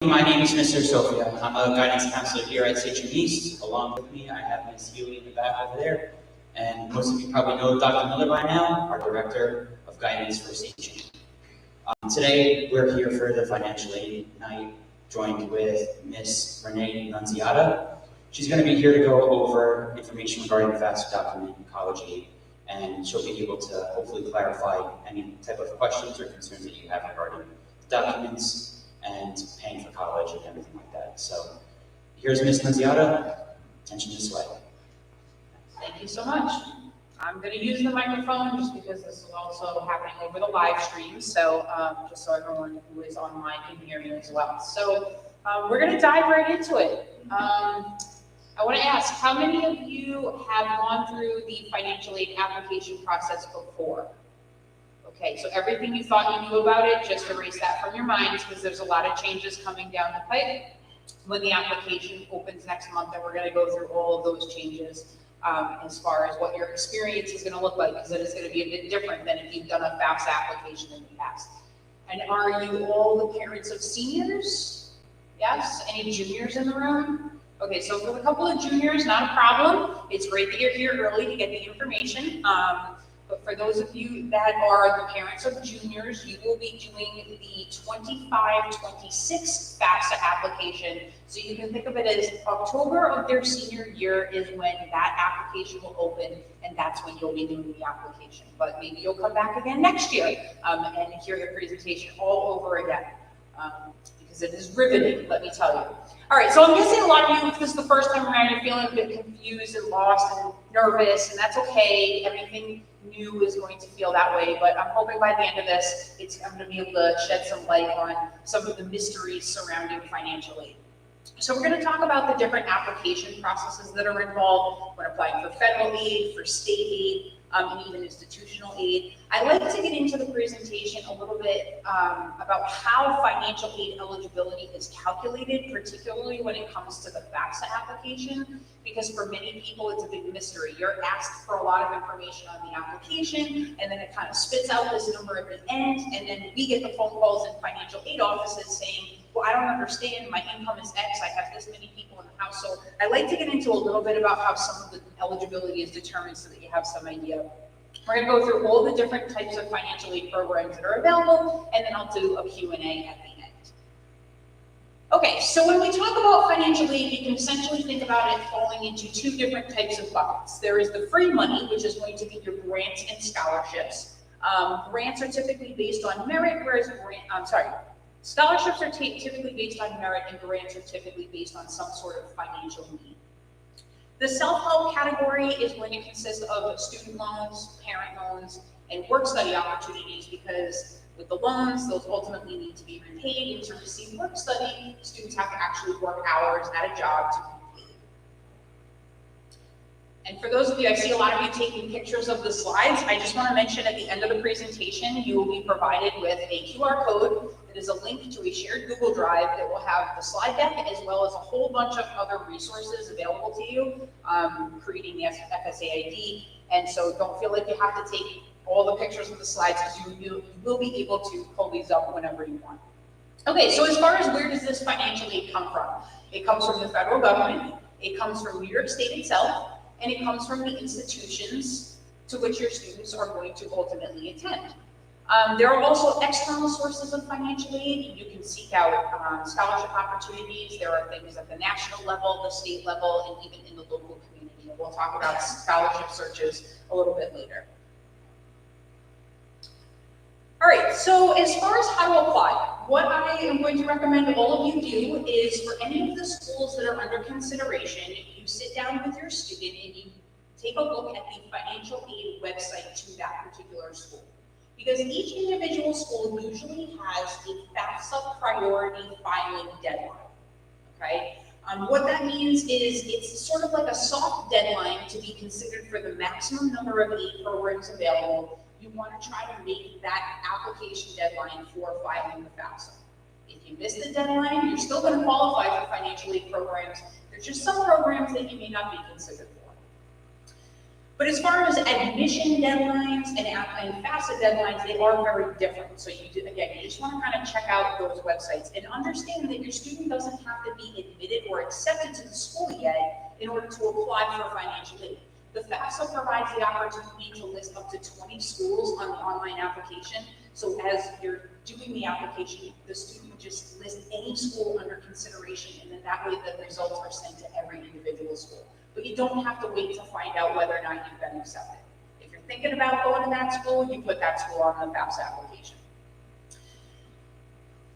My name is Mr. Sophia. I'm a guidance counselor here at Sachem East. Along with me, I have Ms. Healy in the back over there. And most of you probably know Dr. Miller by now, our Director of Guidance for Sachem. Today, we're here for the financial aid night, joined with Ms. Renee Nunziata. She's going to be here to go over information regarding the FAFSA document and college aid, and she'll be able to hopefully clarify any type of questions or concerns that you have regarding documents and paying for college and everything like that. So here's Ms. Nunziata. Attention to slide. Thank you so much. I'm going to use the microphone just because this is also happening over the live stream, so just so everyone who is online can hear me as well. So we're going to dive right into it. I want to ask, how many of you have gone through the financial aid application process before? Okay, so everything you thought you knew about it, just erase that from your minds because there's a lot of changes coming down the pipe when the application opens next month, and we're going to go through all of those changes as far as what your experience is going to look like, because it is going to be a bit different than if you've done a FAFSA application in the past. And are you all the parents of seniors? Yes? Any juniors in the room? Okay, so for a couple of juniors, not a problem. It's great that you're here early to get the information. But for those of you that are the parents of juniors, you will be doing the 25-26 FAFSA application. So you can think of it as October of their senior year is when that application will open, and that's when you'll be doing the application. But maybe you'll come back again next year and hear the presentation all over again, because it is riveting, let me tell you. All right, so I'm guessing a lot of you, if this is the first time around, you're feeling a bit confused and lost and nervous, and that's okay. Everything new is going to feel that way, but I'm hoping by the end of this, I'm going to be able to shed some light on some of the mysteries surrounding financial aid. So we're going to talk about the different application processes that are involved when applying for federal aid, for state aid, and even institutional aid. I like to get into the presentation a little bit about how financial aid eligibility is calculated, particularly when it comes to the FAFSA application, because for many people it's a big mystery. You're asked for a lot of information on the application, and then it kind of spits out this number at the end, and then we get the phone calls in financial aid offices saying, well, I don't understand, my income is X, I have this many people in the house. So I like to get into a little bit about how some of the eligibility is determined so that you have some idea. We're going to go through all the different types of financial aid programs that are available, and then I'll do a Q&A at the end. Okay, so when we talk about financial aid, you can essentially think about it falling into two different types of buckets. There is the free money, which is going to be your grants and scholarships. Grants are typically based on merit, whereas scholarships are typically based on merit, and grants are typically based on some sort of financial need. The self-help category is going to consist of student loans, parent loans, and work-study opportunities, because with the loans, those ultimately need to be repaid, and to receive work-study, students have to actually work hours at a job to be paid. And for those of you, I see a lot of you taking pictures of the slides. I just want to mention at the end of the presentation, you will be provided with a QR code that is a link to a shared Google Drive that will have the slide deck as well as a whole bunch of other resources available to you, creating the FSA ID. And so don't feel like you have to take all the pictures of the slides, because you will be able to pull these up whenever you want. Okay, so as far as where does this financial aid come from? It comes from the federal government, it comes from New York State itself, and it comes from the institutions to which your students are going to ultimately attend. There are also external sources of financial aid. You can seek out scholarship opportunities. There are things at the national level, the state level, and even in the local community. And we'll talk about scholarship searches a little bit later. All right, so as far as how to apply, what I am going to recommend all of you do is, for any of the schools that are under consideration, you sit down with your student and you take a look at the financial aid website to that particular school. Because each individual school usually has a FAFSA priority filing deadline, okay? What that means is it's sort of like a soft deadline to be considered for the maximum number of aid programs available. You want to try to make that application deadline for filing the FAFSA. If you miss the deadline, you're still going to qualify for financial aid programs. There's just some programs that you may not be considered for. But as far as admission deadlines and FAFSA deadlines, they are very different. So you just want to kind of check out those websites and understand that your student doesn't have to be admitted or accepted to the school yet in order to apply for financial aid. The FAFSA provides the opportunity to list up to 20 schools on the online application. So as you're doing the application, the student would just list any school under consideration, and then that way the results are sent to every individual school. But you don't have to wait to find out whether or not you've been accepted. If you're thinking about going to that school, you put that school on the FAFSA application.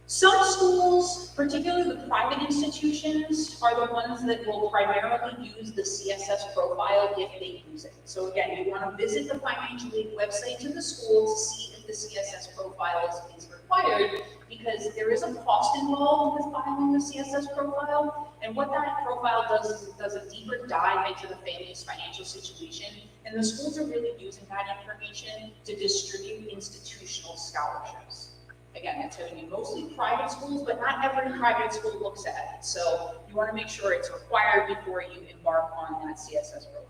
Some schools, particularly the private institutions, are the ones that will primarily use the CSS profile if they use it. So again, you want to visit the financial aid website to the school to see if the CSS profile is required, because there is a cost involved with filing the CSS profile. And what that profile does is it does a deeper dive into the family's financial situation. And the schools are really using that information to distribute institutional scholarships. Again, it's going to be mostly private schools, but not every private school looks at it. So you want to make sure it's required before you embark on that CSS profile.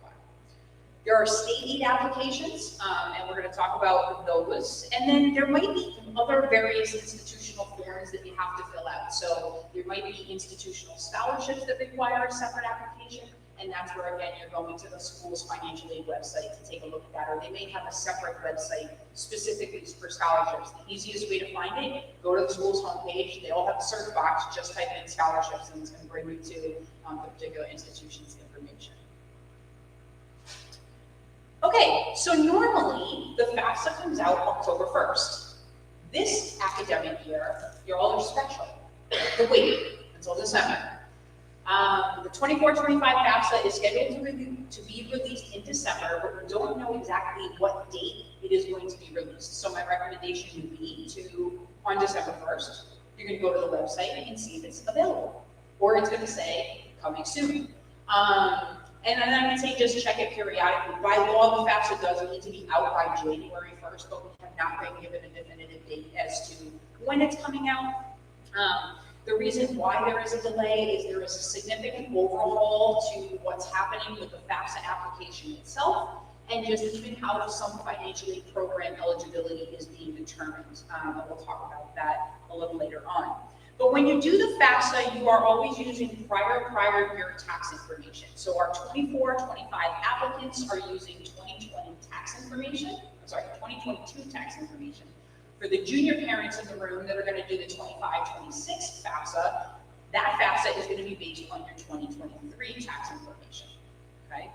There are state aid applications, and we're going to talk about those. And then there might be other various institutional forms that you have to fill out. So there might be institutional scholarships that require a separate application. And that's where, again, you're going to the school's financial aid website to take a look at that, or they may have a separate website specifically for scholarships. The easiest way to find it, go to the school's homepage. They all have a search box. Just type in scholarships, and it's going to bring you to the particular institution's information. Okay, so normally the FAFSA comes out October 1st. This academic year, you all are special. The wait until December. The 24-25 FAFSA is scheduled to be released in December, but we don't know exactly what date it is going to be released. So my recommendation would be on December 1st, you're going to go to the website and see if it's available. Or it's going to say, coming soon. And then I would say just check it periodically. By law, the FAFSA does need to be out by January 1st, but we have not been given a definitive date as to when it's coming out. The reason why there is a delay is there is a significant overhaul to what's happening with the FAFSA application itself, and just even how some financial aid program eligibility is being determined. And we'll talk about that a little later on. But when you do the FAFSA, you are always using prior year tax information. So our 24-25 applicants are using 2020 tax information, 2022 tax information. For the junior parents in the room that are going to do the 25-26 FAFSA, that FAFSA is going to be based on your 2023 tax information, okay?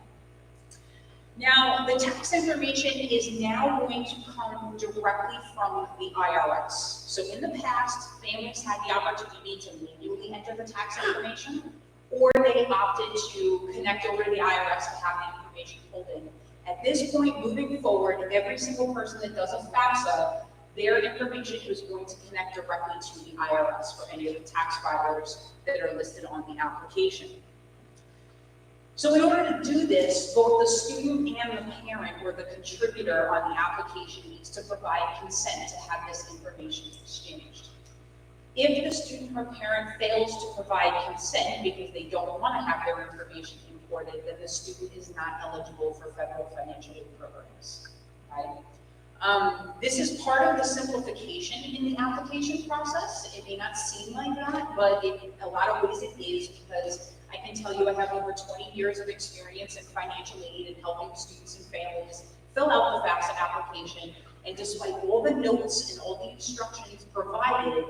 Now, the tax information is now going to come directly from the IRS. So in the past, families had the opportunity to manually enter the tax information, or they opted to connect over to the IRS and have the information pulled in. At this point, moving forward, every single person that does a FAFSA, their information is going to connect directly to the IRS for any of the tax filers that are listed on the application. So in order to do this, both the student and the parent or the contributor on the application needs to provide consent to have this information exchanged. If the student or parent fails to provide consent because they don't want to have their information imported, then the student is not eligible for federal financial aid programs. Right? This is part of the simplification in the application process. It may not seem like that, but in a lot of ways it is, because I can tell you I have over 20 years of experience in financial aid and helping students and families fill out the FAFSA application. And despite all the notes and all the instructions provided,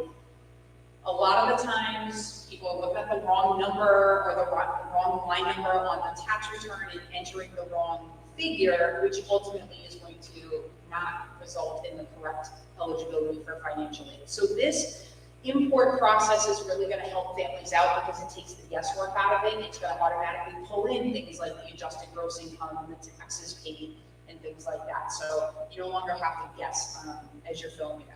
a lot of the times people look at the wrong number or the wrong line number on the tax return and entering the wrong figure, which ultimately is going to not result in the correct eligibility for financial aid. So this import process is really going to help families out because it takes the guesswork out of it. It's going to automatically pull in things like the adjusted gross income, the taxes paid, and things like that. So you no longer have to guess as you're filling it out.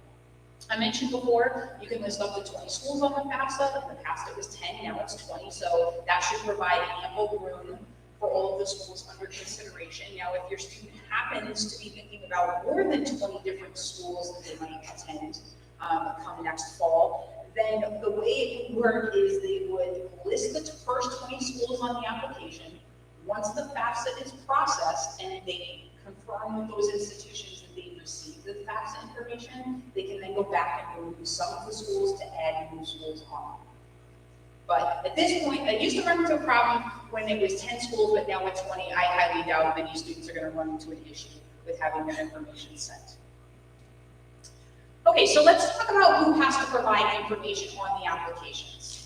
I mentioned before, you can list up to 20 schools on the FAFSA. In the past it was 10, now it's 20. So that should provide ample room for all of the schools under consideration. Now, if your student happens to be thinking about more than 20 different schools that they might attend come next fall, then the way it would work is they would list the first 20 schools on the application, Once the FAFSA is processed and they confirm with those institutions that they've received the FAFSA information, they can then go back and remove some of the schools to add new schools on. But at this point, I used to run into a problem when it was 10 schools, but now it's 20. I highly doubt many students are going to run into an issue with having their information sent. Okay, so let's talk about who has to provide information on the applications.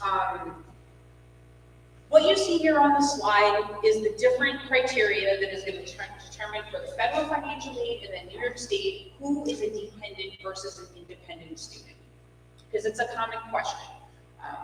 What you see here on the slide is the different criteria that is going to determine for the federal financial aid and then New York State who is a dependent versus an independent student. Because it's a common question.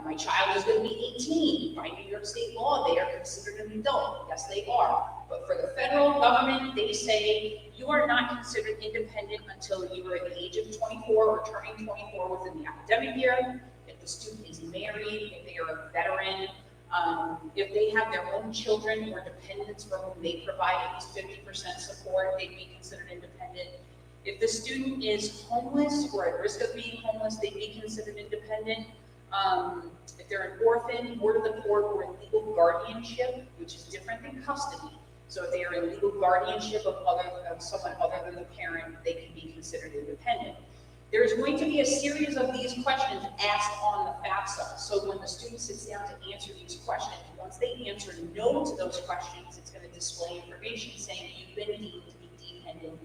My child is going to be 18. By New York State law, they are considered an adult. Yes, they are. But for the federal government, they say you are not considered independent until you are at the age of 24 or turning 24 within the academic year. If the student is married, if they are a veteran, if they have their own children or dependents for whom they provide at least 50% support, they'd be considered independent. If the student is homeless or at risk of being homeless, they'd be considered independent. If they're an orphan, or to the court, or in legal guardianship, which is different than custody. So if they are in legal guardianship of someone other than the parent, they can be considered independent. There is going to be a series of these questions asked on the FAFSA. So when the student sits down to answer these questions, once they answer no to those questions, it's going to display information saying you've been deemed to be dependent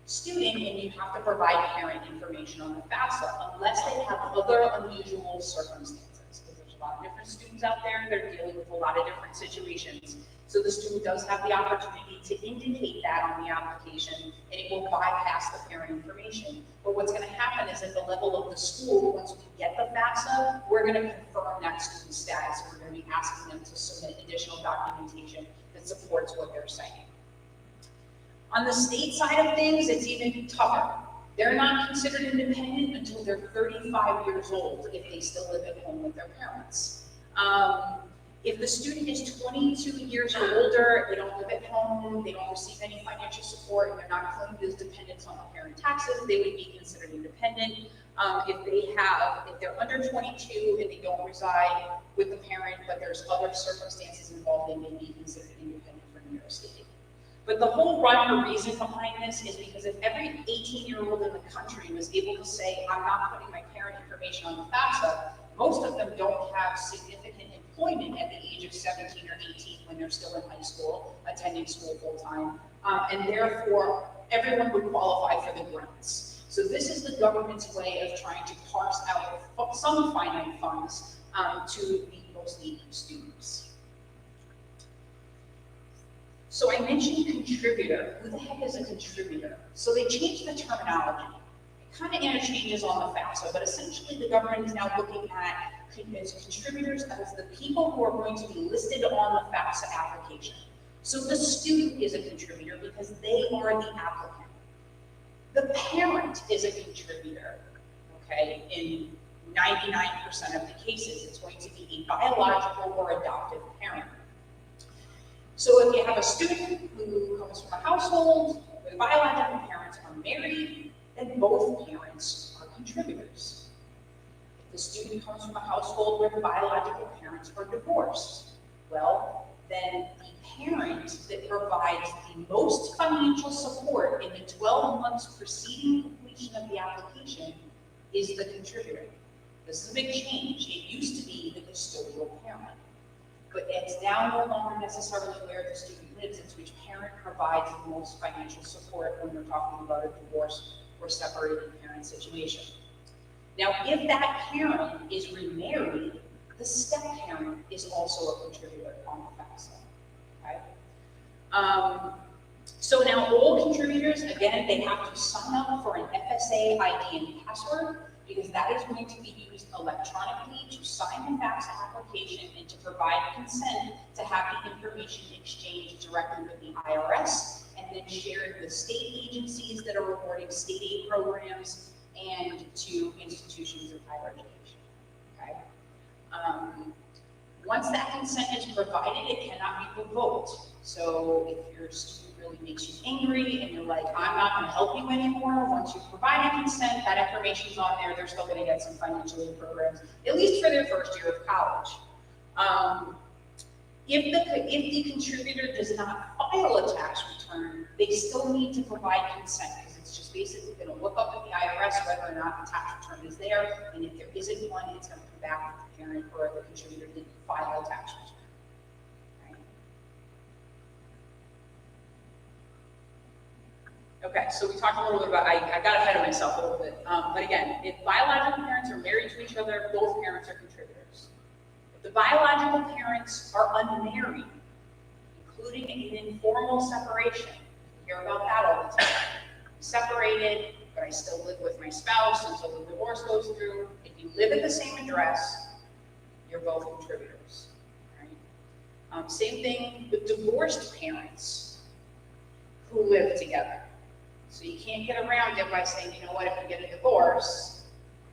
student and you have to provide parent information on the FAFSA unless they have other unusual circumstances. Because there's a lot of different students out there, they're dealing with a lot of different situations. So the student does have the opportunity to indicate that on the application and it will bypass the parent information. But what's going to happen is at the level of the school, once we get the FAFSA, we're going to confirm that student's status. We're going to be asking them to submit additional documentation that supports what they're saying. On the state side of things, it's even tougher. They're not considered independent until they're 35 years old if they still live at home with their parents. If the student is 22 years or older, they don't live at home, they don't receive any financial support, and they're not claimed as dependents on the parent taxes, they would be considered independent. If they're under 22 and they don't reside with the parent, but there's other circumstances involved, they may be considered independent for New York State. But the whole rhyme or reason behind this is because if every 18-year-old in the country was able to say, I'm not putting my parent information on the FAFSA, most of them don't have significant employment at the age of 17 or 18 when they're still in high school, attending school full-time, and therefore everyone would qualify for the grants. So this is the government's way of trying to parse out some finite funds to the most needy students. So I mentioned contributor. Who the heck is a contributor? So they changed the terminology. It kind of interchanges on the FAFSA, but essentially the government is now looking at contributors as the people who are going to be listed on the FAFSA application. So the student is a contributor because they are the applicant. The parent is a contributor, okay? In 99% of the cases, it's going to be a biological or adoptive parent. So if you have a student who comes from a household where the biological parents are married, then both parents are contributors. If the student comes from a household where the biological parents are divorced, well, then the parent that provides the most financial support in the 12 months preceding completion of the application is the contributor. This is a big change. It used to be the custodial parent. But it's now no longer necessarily where the student lives, it's which parent provides the most financial support when we're talking about a divorce or separated parent situation. Now, if that parent is remarried, the step parent is also a contributor on the FAFSA, okay? So now all contributors, again, they have to sign up for an FSA ID and password, because that is going to be used electronically to sign the FAFSA application and to provide consent to have the information exchanged directly with the IRS and then shared with state agencies that are awarding state aid programs and to institutions of higher education, okay? Once that consent is provided, it cannot be revoked. So if your student really makes you angry and you're like, I'm not going to help you anymore, once you provide consent, that information's on there, they're still going to get some financial aid programs, at least for their first year of college. If the contributor does not file a tax return, they still need to provide consent, because it's just basically going to look up at the IRS whether or not the tax return is there, and if there isn't one, it's going to come back if the parent or the contributor didn't file a tax return. Okay, so we talked a little bit about, I got ahead of myself a little bit, but again, if biological parents are married to each other, both parents are contributors. If the biological parents are unmarried, including an informal separation, you hear about that all the time. I'm separated, but I still live with my spouse until the divorce goes through. If you live at the same address, you're both contributors. Right? Same thing with divorced parents who live together. So you can't get around it by saying, you know what, if you get a divorce,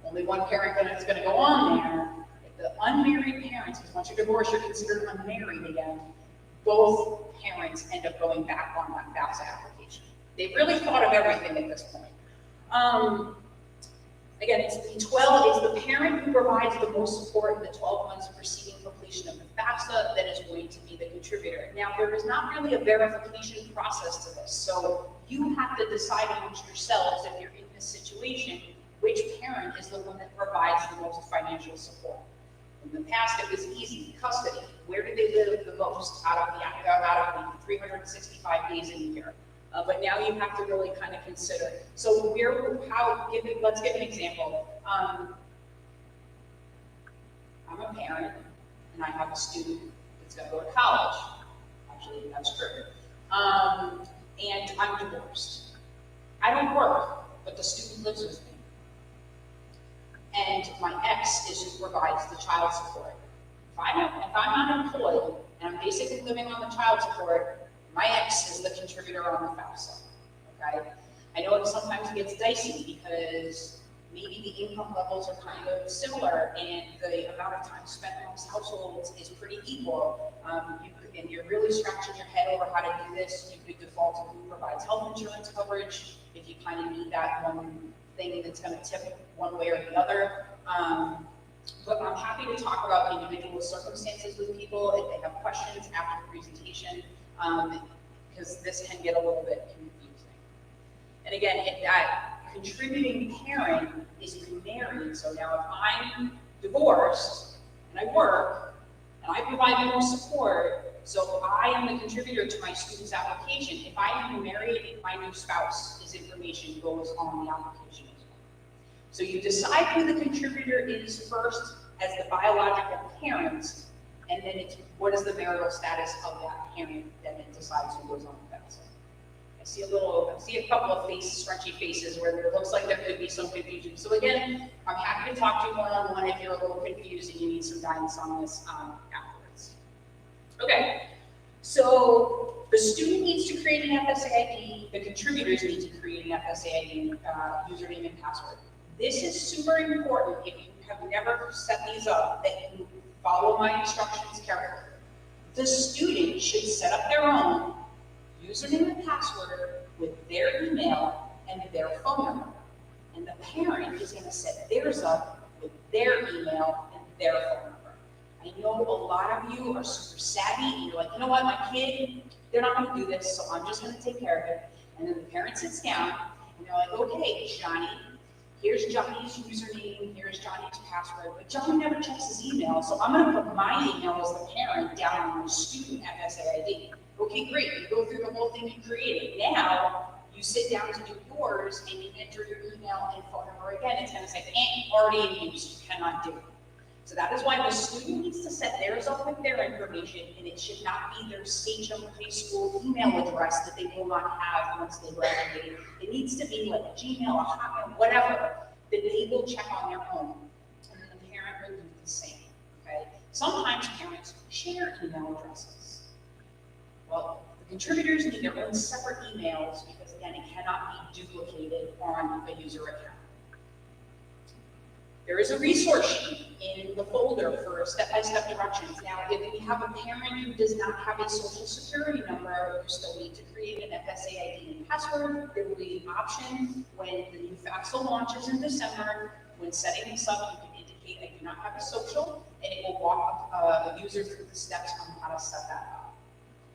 only one parent is going to go on there. If the unmarried parents, because once you're divorced, you're considered unmarried again, both parents end up going back on that FAFSA application. They've really thought of everything at this point. Again, it's the parent who provides the most support in the 12 months preceding completion of the FAFSA that is going to be the contributor. Now, there is not really a verification process to this, so you have to decide amongst yourselves, if you're in this situation, which parent is the one that provides the most financial support. In the past, it was easy, custody. Where do they live the most out of the 365 days a year? But now you have to really kind of consider. So let's give an example. I'm a parent, and I have a student that's going to go to college. Actually, that's true. And I'm divorced. I don't work, but the student lives with me. And my ex is who provides the child support. If I'm unemployed, and I'm basically living on the child support, my ex is the contributor on the FAFSA, okay? I know it sometimes gets dicey because maybe the income levels are kind of similar and the amount of time spent in those households is pretty equal. And you're really scratching your head over how to do this. You could default to who provides health insurance coverage if you kind of need that one thing that's going to tip one way or the other. But I'm happy to talk about individual circumstances with people if they have questions after the presentation. Because this can get a little bit confusing. And again, if that contributing parent is remarried, so now if I'm divorced and I work and I provide more support, so I am the contributor to my student's application. If I am married, my new spouse's information goes on the application as well. So you decide who the contributor is first as the biological parent, and then it's what is the marital status of that parent, then it decides who goes on the FAFSA. I see a couple of scrunchy faces where there looks like there could be some confusion. So again, I'm happy to talk to you one-on-one if you're a little confused and you need some guidance on this afterwards. Okay, so the student needs to create an FSA ID, the contributors need to create an FSA ID, username and password. This is super important if you have never set these up, that you follow my instructions carefully. The student should set up their own username and password with their email and their phone number. And the parent is going to set theirs up with their email and their phone number. I know a lot of you are super savvy and you're like, you know what, my kid, they're not going to do this, so I'm just going to take care of it. And then the parent sits down and they're like, okay, Johnny, here's Johnny's username, here's Johnny's password, but Johnny never checks his email, so I'm going to put my email as the parent down on the student FSA ID. Okay, great, you go through the whole thing you created. Now, you sit down to do yours and you enter your email and phone number again. It's going to say, already in use, you cannot do it. So that is why the student needs to set theirs up with their information, and it should not be their Sachem High School email address that they will not have once they graduate. It needs to be like a Gmail, a Hotmail, whatever, that they will check on their own. And then the parent will do the same, okay? Sometimes parents share email addresses. Well, the contributors need their own separate emails because, again, it cannot be duplicated on a user account. There is a resource sheet in the folder for step-by-step directions. Now, if you have a parent who does not have a social security number, you still need to create an FSA ID and password. There will be an option when the new FAFSA launches in December. When setting this up, you can indicate I do not have a social, and it will walk the user through the steps on how to set that up.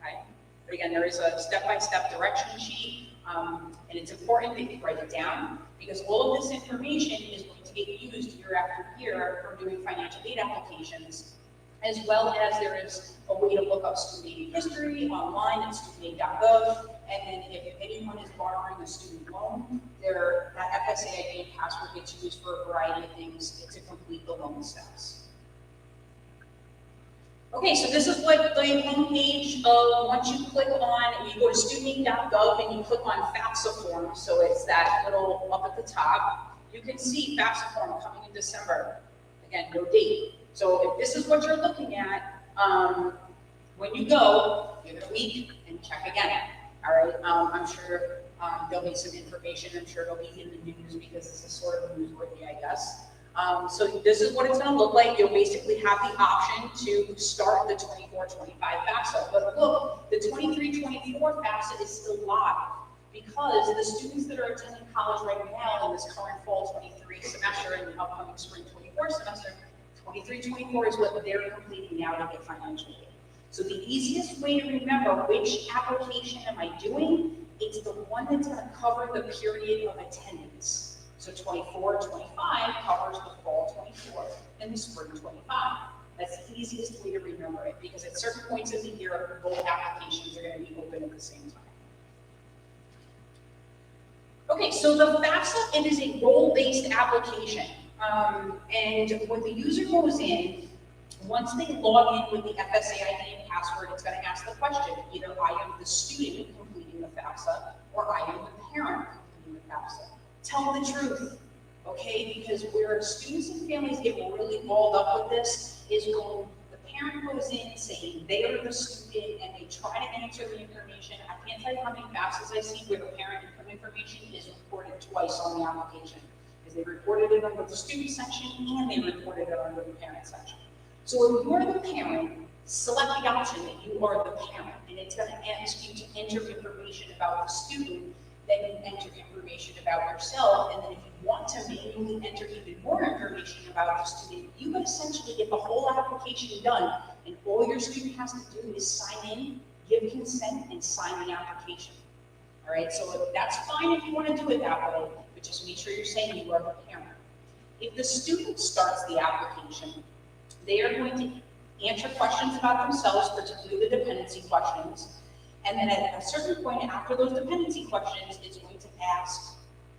Okay? But again, there is a step-by-step direction sheet, and it's important that you write it down because all of this information is going to get used year after year for doing financial aid applications, as well as there is a way to look up student aid history online at studentaid.gov. And then if anyone is borrowing a student loan, that FSA ID and password gets used for a variety of things to complete the loan steps. Okay, so this is what the homepage of, once you click on, you go to studentaid.gov and you click on FAFSA form, so it's that little up at the top, you can see FAFSA form coming in December. Again, no date. So if this is what you're looking at, when you go, give it a week and check again. All right, I'm sure there'll be some information. I'm sure it'll be in the news because this is sort of newsworthy, I guess. So this is what it's going to look like. You'll basically have the option to start the 24-25 FAFSA. But look, the 23-24 FAFSA is still live because the students that are attending college right now in this current fall 23 semester and the upcoming spring 24 semester, 23-24 is what they're completing now to get financial aid. So the easiest way to remember which application am I doing, it's the one that's going to cover the period of attendance. So 24-25 covers the fall 24 and the spring 25. That's the easiest way to remember it because at certain points of the year, both applications are going to be open at the same time. Okay, so the FAFSA, it is a role-based application. And when the user goes in, once they log in with the FSA ID and password, it's going to ask the question, either I am the student completing the FAFSA or I am the parent completing the FAFSA. Tell the truth, okay? Because where students and families get really balled up with this is when the parent goes in saying they are the student and they try to answer the information. I can't tell you how many FAFSAs I see where the parent information is reported twice on the application. Because they reported it under the student section and they reported it under the parent section. So if you're the parent, select the option that you are the parent, and it's going to ask you to enter information about the student, then you enter information about yourself, and then if you want to manually enter even more information about the student, you would essentially get the whole application done, and all your student has to do is sign in, give consent, and sign the application. All right, so that's fine if you want to do it that way, but just make sure you're saying you are the parent. If the student starts the application, they are going to answer questions about themselves, particularly the dependency questions. And then at a certain point after those dependency questions, it's going to ask,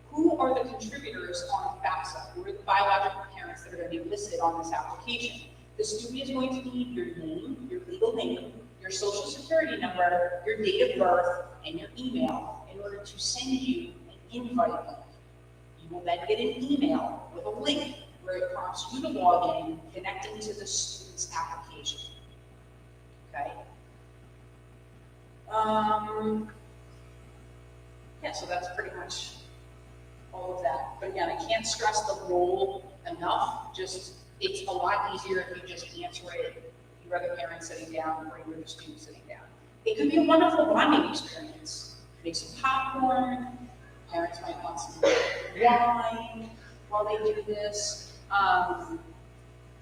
who are the contributors on FAFSA? Who are the biological parents that are going to be listed on this application? The student is going to need your name, your legal name, your social security number, your date of birth, and your email in order to send you an invite link. You will then get an email with a link where it prompts you to log in, connecting to the student's application. Okay? Yeah, so that's pretty much all of that. But again, I can't stress the role enough. Just, it's a lot easier if you just answer it. You're the parent sitting down or you're the student sitting down. It could be a wonderful bonding experience. Make some popcorn. Parents might want some wine while they do this.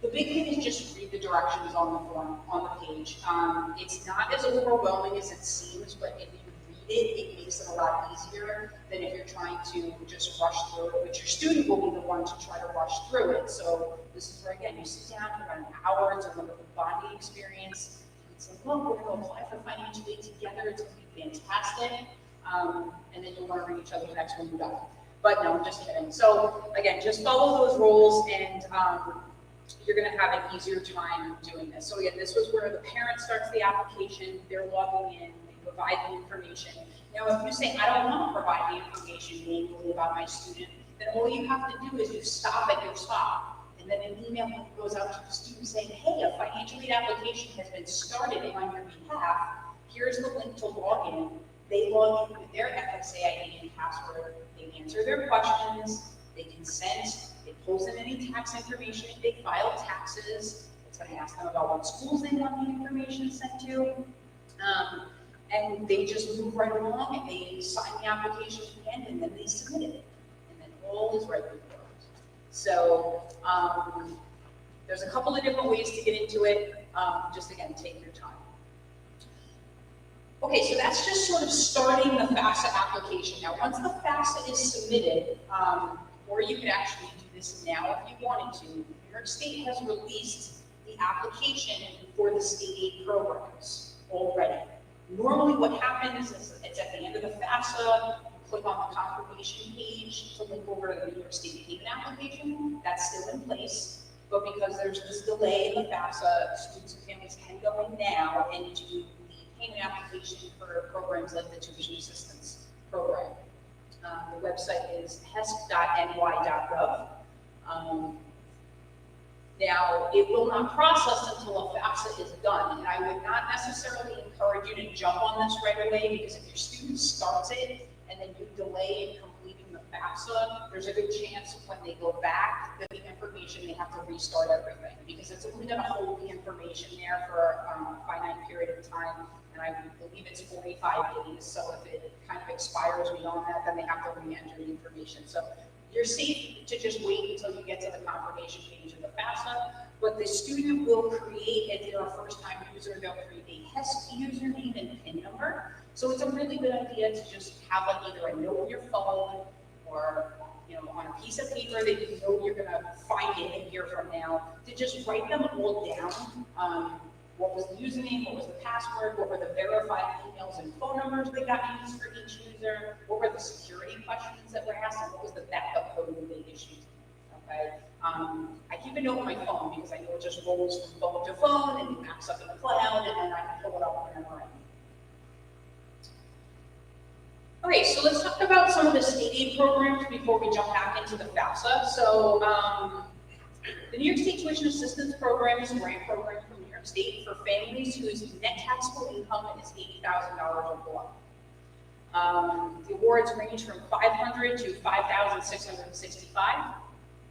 The big thing is just read the directions on the form, on the page. It's not as overwhelming as it seems, but if you read it, it makes it a lot easier than if you're trying to just rush through it, which your student will be the one to try to rush through it. So this is where, again, you sit down for about an hour to look at the bonding experience. And say, look, we're going to apply for financial aid together. It's going to be fantastic. And then you'll want to read each other next when you're done. But no, I'm just kidding. So again, just follow those rules and you're going to have an easier time doing this. So again, this was where the parent starts the application, they're logging in, they provide the information. Now, if you say, I don't want to provide the information manually about my student, then all you have to do is you stop at your stop. And then an email goes out to the student saying, hey, a financial aid application has been started on your behalf. Here's the link to log in. They log in with their FSA ID and password. They answer their questions. They consent. They post in any tax information. They file taxes. It's going to ask them about what schools they want the information sent to. And they just move right along and they sign the application again and then they submit it. And then all is right with yours. So There's a couple of different ways to get into it. Just again, take your time. Okay, so that's just sort of starting the FAFSA application. Now, once the FAFSA is submitted, or you could actually do this now if you wanted to, New York State has released the application for the state aid programs already. Normally what happens is it's at the end of the FAFSA, you click on the confirmation page to link over to the New York State payment application. That's still in place, but because there's this delay in the FAFSA, students and families can go in now and do payment application for programs like the tuition assistance program. The website is hesp.ny.gov. Now, it will not process until a FAFSA is done, and I would not necessarily encourage you to jump on this right away, because if your student starts it and then you delay in completing the FAFSA, there's a good chance when they go back that the information, they have to restart everything, because it's only going to hold the information there for a finite period of time. And I believe it's 45 days, so if it kind of expires beyond that, then they have to re-enter the information. So you're safe to just wait until you get to the confirmation page of the FAFSA, but the student will create, if they're a first-time user, they'll create a HESP username and PIN number. So it's a really good idea to just have like either a note on your phone or on a piece of paper that you know you're gonna find it a year from now, to just write them all down. What was the username, what was the password, what were the verified emails and phone numbers that got used for each user, what were the security questions that were asked, and what was the backup code that they issued. Okay, I keep a note on my phone because I know it just rolls from phone to phone and it backs up in the cloud, and I can pull it up whenever I need. Okay, so let's talk about some of the state aid programs before we jump back into the FAFSA. So the New York State Tuition Assistance Program is a grant program from New York State for families whose net taxable income is $80,000 or below. The awards range from $500 to $5,665,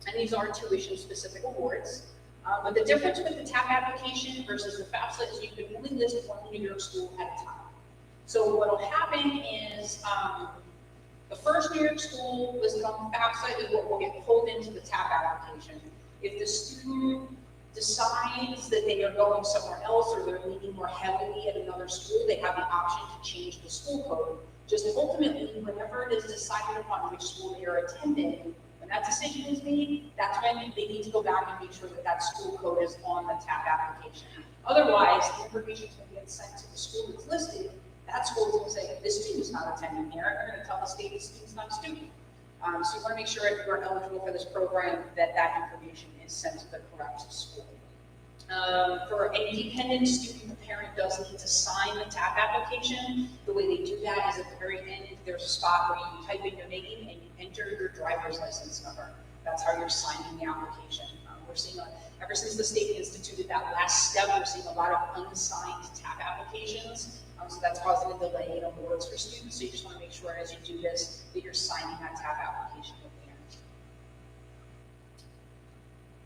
and these are tuition-specific awards. But the difference with the TAP application versus the FAFSA is you can only list one New York school at a time. So what will happen is the first New York school listed on the FAFSA is what will get pulled into the TAP application. If the student decides that they are going somewhere else or they're leaning more heavily at another school, they have the option to change the school code. Just ultimately, whenever it is decided upon which school they are attending, when that decision is made, that's when they need to go back and make sure that that school code is on the TAP application. Otherwise, the information is going to get sent to the school that's listed. That school is going to say, this student's not attending here. They're going to tell the state the student's not a student. So you want to make sure if you're eligible for this program that that information is sent to the correct school. For any dependent student, the parent does need to sign the TAP application. The way they do that is at the very end, there's a spot where you type in your name and you enter your driver's license number. That's how you're signing the application. We're seeing, ever since the state instituted that last step, we're seeing a lot of unsigned TAP applications. So that's causing a delay in awards for students. So you just want to make sure as you do this that you're signing that TAP application with the parent.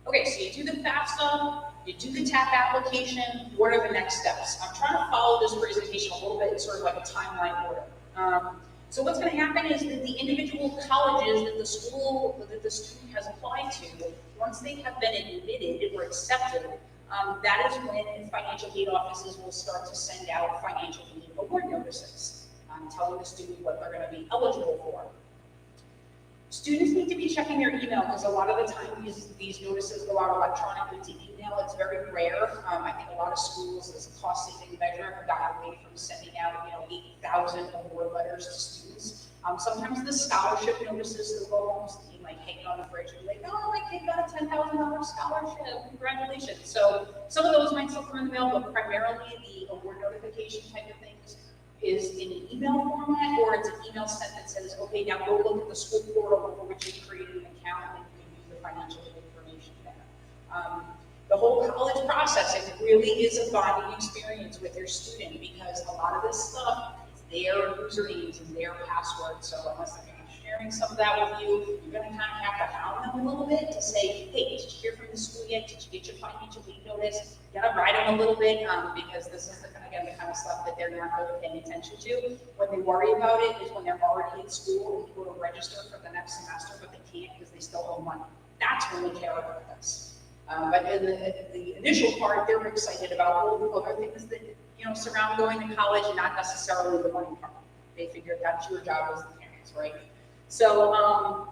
Okay, so you do the FAFSA, you do the TAP application. What are the next steps? I'm trying to follow this presentation a little bit in sort of like a timeline order. So what's going to happen is that the individual colleges that the school, that the student has applied to, once they have been admitted or accepted, that is when financial aid offices will start to send out financial aid award notices, telling the student what they're going to be eligible for. Students need to be checking their email because a lot of the time these notices go out electronically to email. It's very rare. I think a lot of schools, as a cost-saving measure, have gotten away from sending out 8,000 award letters to students. Sometimes the scholarship notices will almost be like hanging on the fridge and be like, oh, my kid got a $10,000 scholarship, congratulations. So some of those might still come in the mail, but primarily the award notification type of things is in an email format, or it's an email sent that says, okay, now go look at the school portal for which you've created an account and you can use the financial information there. The whole college process, it really is a bonding experience with your student because a lot of this stuff is their usernames and their passwords. So unless they're going to be sharing some of that with you, you're going to kind of have to hound them a little bit to say, hey, did you hear from the school yet? Did you get your financial aid notice? You got to ride them a little bit because this is the kind of stuff that they're not really paying attention to. When they worry about it is when they're already in school and go to register for the next semester, but they can't because they still owe money. That's when they care about this. But in the initial part, they're excited about all the other things that, surround going to college and not necessarily the money part. They figure that's your job as the parents, right? So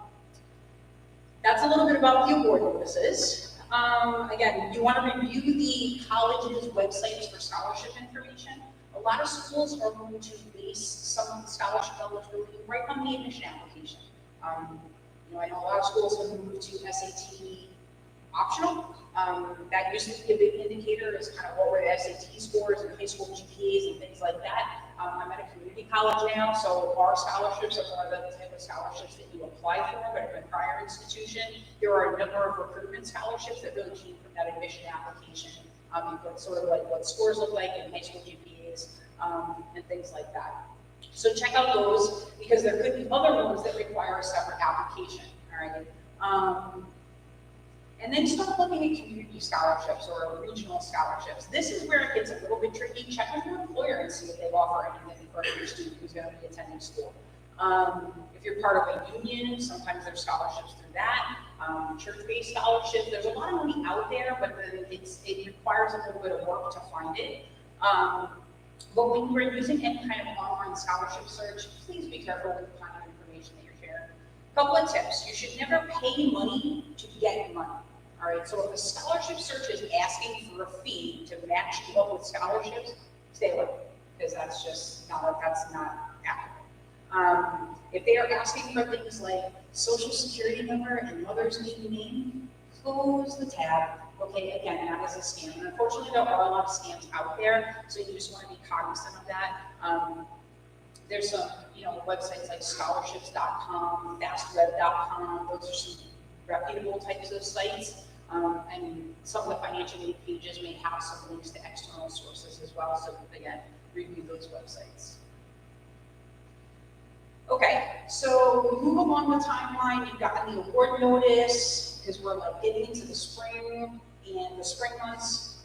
that's a little bit about the award notices. Again, you want to review the college's websites for scholarship information. A lot of schools are going to base some of the scholarship eligibility right on the admission application. I know a lot of schools have moved to SAT optional. That used to be a big indicator as kind of what were the SAT scores and high school GPAs and things like that. I'm at a community college now, so our scholarships are one of the type of scholarships that you apply for, but at a prior institution, there are a number of recruitment scholarships that really came from that admission application. Sort of like what scores look like in high school GPAs and things like that. So check out those because there could be other ones that require a separate application. All right. And then start looking at community scholarships or regional scholarships. This is where it gets a little bit tricky. Check with your employer and see if they offer anything for your student who's going to be attending school. If you're part of a union, sometimes there's scholarships through that. Church-based scholarships, there's a lot of money out there, but it requires a little bit of work to find it. But when you're using any kind of online scholarship search, please be careful with the kind of information that you're sharing. A couple of tips. You should never pay money to get money. All right, so if a scholarship search is asking for a fee to match you up with scholarships, stay away, because that's not accurate. If they are asking for things like social security number and mother's maiden name, close the tab. Okay, again, that is a scam. And unfortunately, there are a lot of scams out there, so you just want to be cognizant of that. There's some, websites like scholarships.com, fastweb.com. Those are some reputable types of sites. And some of the financial aid pages may have some links to external sources as well. So again, review those websites. Okay, so move along the timeline. You've gotten the award notice because we're like getting into the spring and the spring months.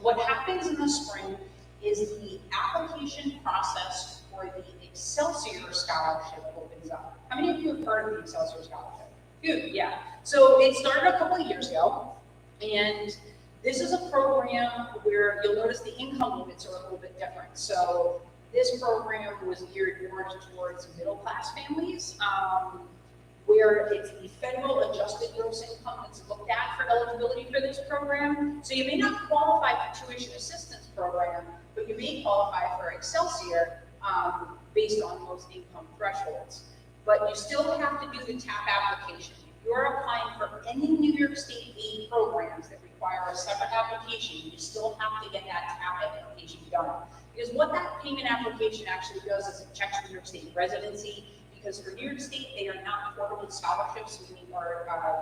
What happens in the spring is the application process for the Excelsior Scholarship opens up. How many of you have heard of the Excelsior Scholarship? Good, yeah. So it started a couple of years ago, and this is a program where you'll notice the income limits are a little bit different. So this program was geared more towards middle-class families, where it's the federal adjusted gross income that's looked at for eligibility for this program. So you may not qualify for tuition assistance program, but you may qualify for Excelsior based on those income thresholds. But you still have to do the TAP application. If you're applying for any New York State aid programs that require a separate application, you still have to get that TAP application done. Because what that payment application actually does is it checks New York State residency, because for New York State, they are not portable scholarships, meaning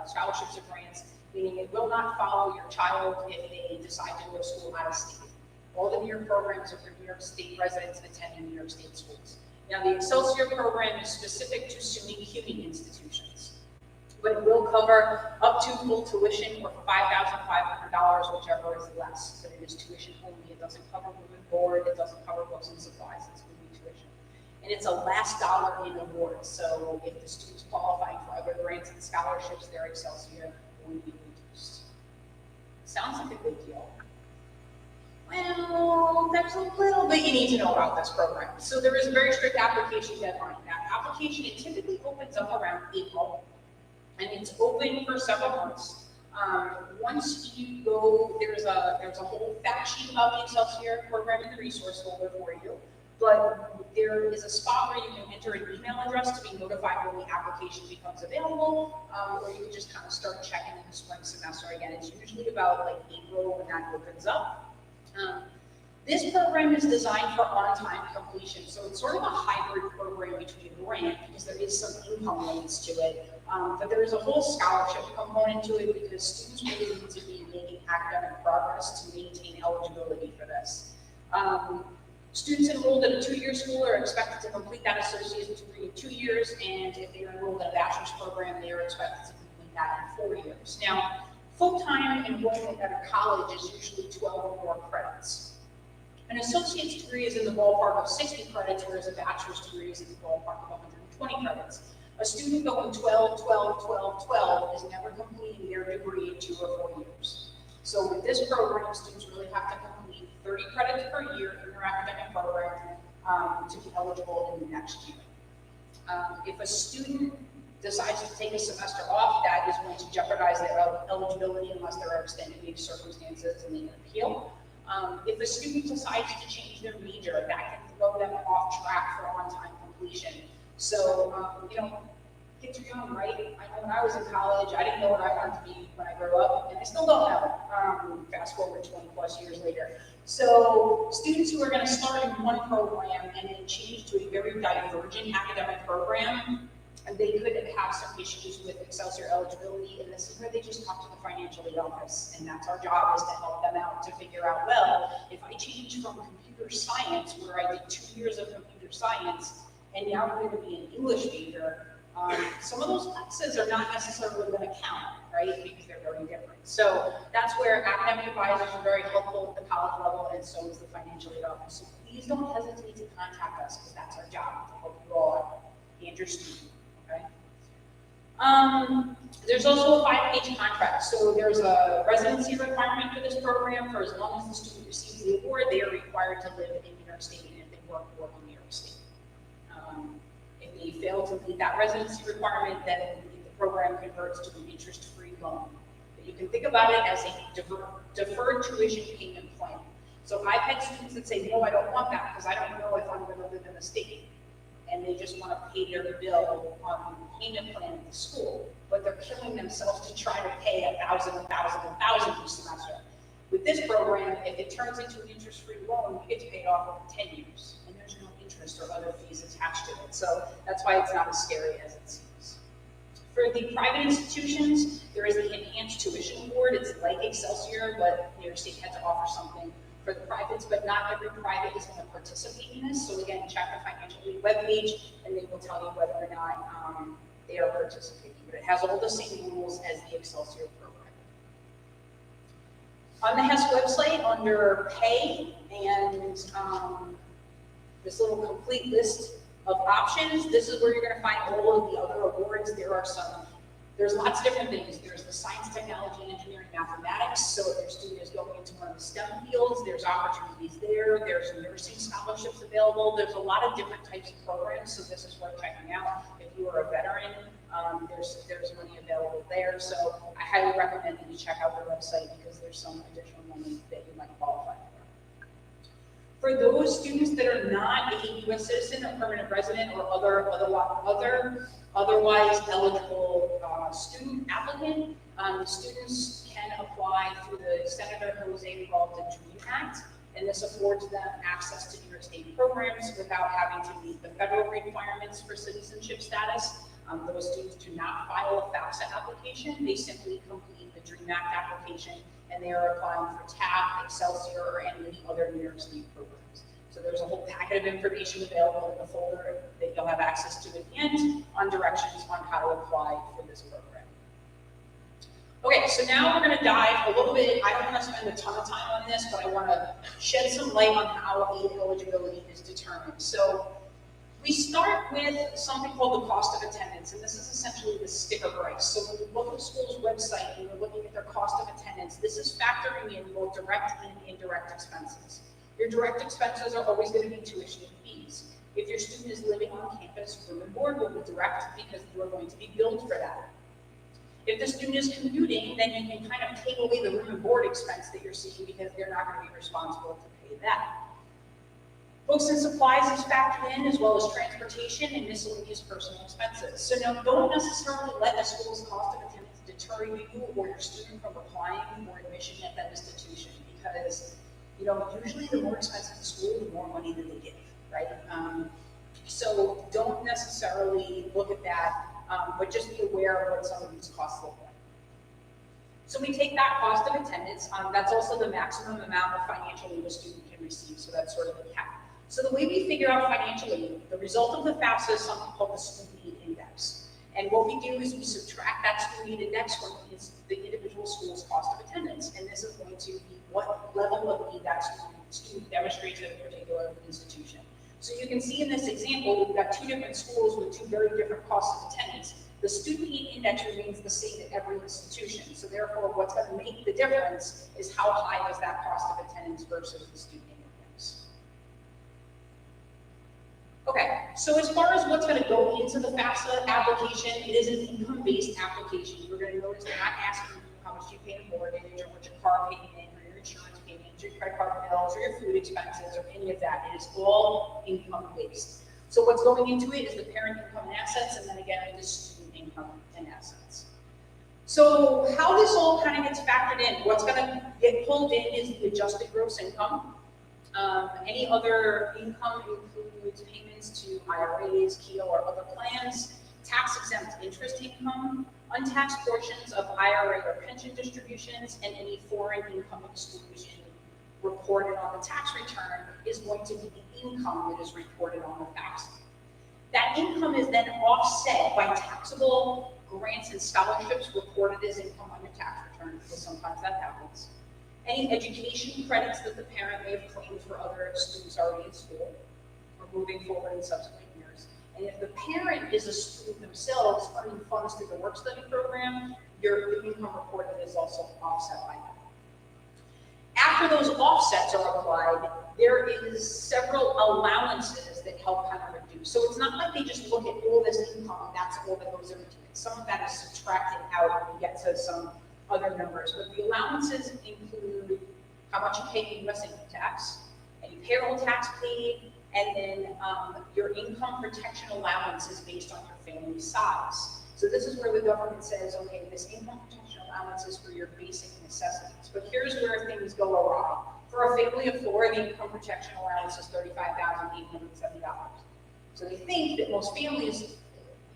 scholarships or grants, meaning it will not follow your child if they decide to go to school out of state. All the New York programs are for New York State residents attending New York State schools. Now, the Excelsior program is specific to SUNY CUNY institutions, but it will cover up to full tuition or $5,500, whichever is less. But it is tuition only. It doesn't cover room and board. It doesn't cover books and supplies. It's only tuition. And it's a last dollar in award. So if the student's qualifying for other grants and scholarships, their Excelsior will be reduced. Sounds like a good deal. Well, there's a little bit you need to know about this program. So there is a very strict application deadline. That application, it typically opens up around April, and it's open for several months. Once you go, there's a whole fact sheet about the Excelsior program in the resource folder for you. But there is a spot where you can enter an email address to be notified when the application becomes available, or you can just kind of start checking in the spring semester. Again, it's usually about like April when that opens up. This program is designed for on-time completion, so it's sort of a hybrid program between a grant, because there is some income limits to it, but there is a whole scholarship component to it because students really need to be making academic progress to maintain eligibility for this. Students enrolled in a 2-year school are expected to complete that associate's degree in 2 years, and if they are enrolled in a bachelor's program, they are expected to complete that in 4 years. Now, full-time enrollment at a college is usually 12 or more credits. An associate's degree is in the ballpark of 60 credits, whereas a bachelor's degree is in the ballpark of 120 credits. A student going 12, 12, 12, 12 is never completing their degree in 2 or 4 years. So with this program, students really have to complete 30 credits per year in their academic program to be eligible in the next year. If a student decides to take a semester off, that is going to jeopardize their eligibility unless there are extenuating circumstances and they can appeal. If a student decides to change their major, that can throw them off track for on-time completion. So, kids are young, right? I know when I was in college, I didn't know what I wanted to be when I grew up, and I still don't know, fast forward 20 plus years later. So students who are going to start in one program and then change to a very divergent academic program, and they could have some issues with Excelsior eligibility, and this is where they just talk to the financial aid office, and that's our job, is to help them out to figure out, well, if I change from computer science, where I did 2 years of computer science, and now I'm going to be an English major, some of those classes are not necessarily going to count, right, because they're very different. So that's where academic advisors are very helpful at the college level, and so is the financial aid office. So please don't hesitate to contact us, because that's our job, to help you all out and your student. Okay. There's also a 5-page contract. So there's a residency requirement for this program. For as long as the student receives the award, they are required to live in New York State and if they work in New York State. If they fail to meet that residency requirement, then the program converts to an interest-free loan. But you can think about it as a deferred tuition payment plan. So I've had students that say, no, I don't want that because I don't know if I'm going to live in the state. And they just want to pay their bill on the payment plan at the school, but they're killing themselves to try to pay $1,000 each semester. With this program, if it turns into an interest-free loan, you get to pay it off over 10 years, and there's no interest or other fees attached to it. So that's why it's not as scary as it seems. For the private institutions, there is the enhanced tuition award. It's like Excelsior, but New York State had to offer something for the privates, but not every private is going to participate in this. So again, check the financial aid webpage, and they will tell you whether or not they are participating. But it has all the same rules as the Excelsior program. On the HES website, under pay and this little complete list of options, this is where you're going to find all of the other awards. There's lots of different things. There's the science, technology, engineering, mathematics. So if your student is going into one of the STEM fields, there's opportunities there. There's nursing scholarships available. There's a lot of different types of programs. So this is worth checking out. If you are a veteran, there's money available there. So I highly recommend that you check out their website because there's some additional money that you might qualify for. For those students that are not a U.S. citizen or permanent resident or otherwise eligible student applicant, students can apply through the Senator Jose Peralta Dream Act, and this affords them access to New York State programs without having to meet the federal requirements for citizenship status. Those students do not file a FAFSA application, they simply complete the DREAM Act application, and they are applying for TAP, Excelsior, or any other New York State programs. So there's a whole packet of information available in the folder that you'll have access to at the end on directions on how to apply for this program. Okay, so now we're going to dive a little bit. I don't want to spend a ton of time on this, but I want to shed some light on how aid eligibility is determined. So we start with something called the cost of attendance, and this is essentially the sticker price. So when you look at a school's website and you're looking at their cost of attendance, this is factoring in both direct and indirect expenses. Your direct expenses are always going to be tuition and fees. If your student is living on campus, room and board will be direct because you are going to be billed for that. If the student is commuting, then you can kind of take away the room and board expense that you're seeing because they're not going to be responsible to pay that. Books and supplies is factored in, as well as transportation and miscellaneous personal expenses. So now don't necessarily let the school's cost of attendance deter you or your student from applying for admission at that institution, because usually the more expensive the school, the more money that they give, right? So don't necessarily look at that, but just be aware of what some of these costs look like. So we take that cost of attendance, that's also the maximum amount of financial aid a student can receive, so that's sort of the cap. So the way we figure out financial aid, the result of the FAFSA is something called the Student Aid Index. And what we do is we subtract that Student Aid Index from the individual school's cost of attendance, and this is going to be what level of need that student demonstrates at a particular institution. So you can see in this example, we've got two different schools with two very different costs of attendance. The student aid index remains the same at every institution. So therefore, what's going to make the difference is how high is that cost of attendance versus the student aid index. Okay, so as far as what's going to go into the FAFSA application, it is an income-based application. You're going to notice they're not asking you how much you pay in mortgage, or what your car payment, or your insurance payments, or your credit card bills, or your food expenses, or any of that. It is all income-based. So what's going into it is the parent income and assets, and then again, it is student income and assets. So how this all kind of gets factored in, what's going to get pulled in is the adjusted gross income. Any other income includes payments to IRAs, KEO, or other plans, tax-exempt interest income, untaxed portions of IRA or pension distributions, and any foreign income exclusion reported on the tax return is going to be the income that is reported on the FAFSA. That income is then offset by taxable grants and scholarships reported as income on your tax return, because sometimes that happens. Any education credits that the parent may have claimed for other students already in school or moving forward in subsequent years. And if the parent is a student themselves earning funds through the work study program, your income reported is also offset by that. After those offsets are applied, there is several allowances that help kind of reduce. So it's not like they just look at all this income and that's all that goes into it. Some of that is subtracted out and we get to some other numbers, but the allowances include how much you pay in U.S. income tax, any payroll tax paid, and then your income protection allowance is based on your family size. So this is where the government says, okay, this income protection allowance is for your basic necessities, but here's where things go awry. For a family of 4, the income protection allowance is $35,870. So they think that most families,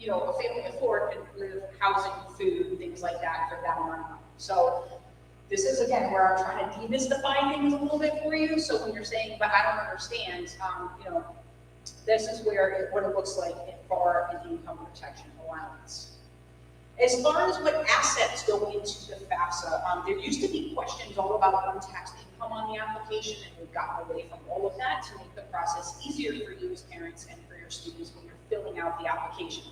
you know, a family of 4 can live housing, food, things like that for that amount of money. So this is, again, where I'm trying to demystify things a little bit for you. So when you're saying, but I don't understand, you know, this is where what it looks like for an income protection allowance. As far as what assets go into the FAFSA, there used to be questions all about untaxed income on the application, and we've gotten away from all of that to make the process easier for you as parents and for your students when you're filling out the application.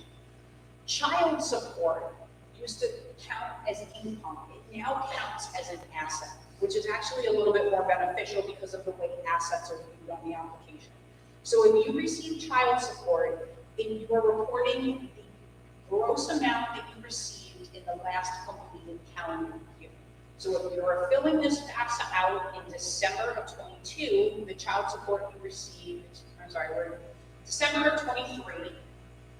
Child support used to count as income. It now counts as an asset, which is actually a little bit more beneficial because of the way assets are viewed on the application. So if you receive child support, then you are reporting the gross amount that you received in the last completed calendar year. So if you're filling this FAFSA out in December of 22, the child support you received, we're December of 23,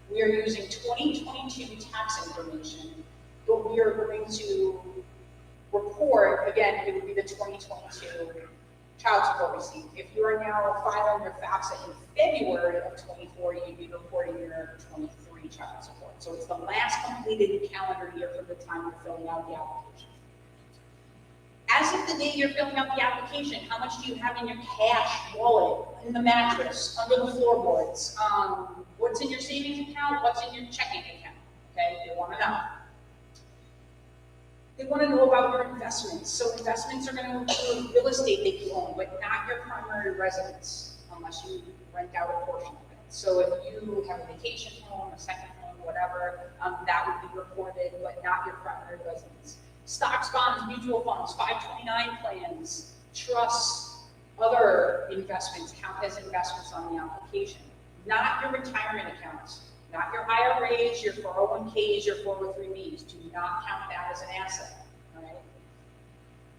we are using 2022 tax information, but we are going to report, again, it would be the 2022 child support receipt. If you are now filing your FAFSA in February of 24, you'd be reporting your 23 child support. So it's the last completed calendar year from the time you're filling out the application. As of the day you're filling out the application, how much do you have in your cash wallet, in the mattress, under the floorboards? What's in your savings account? What's in your checking account? Okay, they want to know. They want to know about your investments. So investments are going to include real estate that you own, but not your primary residence, unless you rent out a portion of it. So if you have a vacation home, a second home, whatever, that would be reported, but not your primary residence. Stocks, bonds, mutual funds, 529 plans, trusts, other investments count as investments on the application. Not your retirement accounts, not your IRAs, your 401ks, your 403bs. Do not count that as an asset. All right?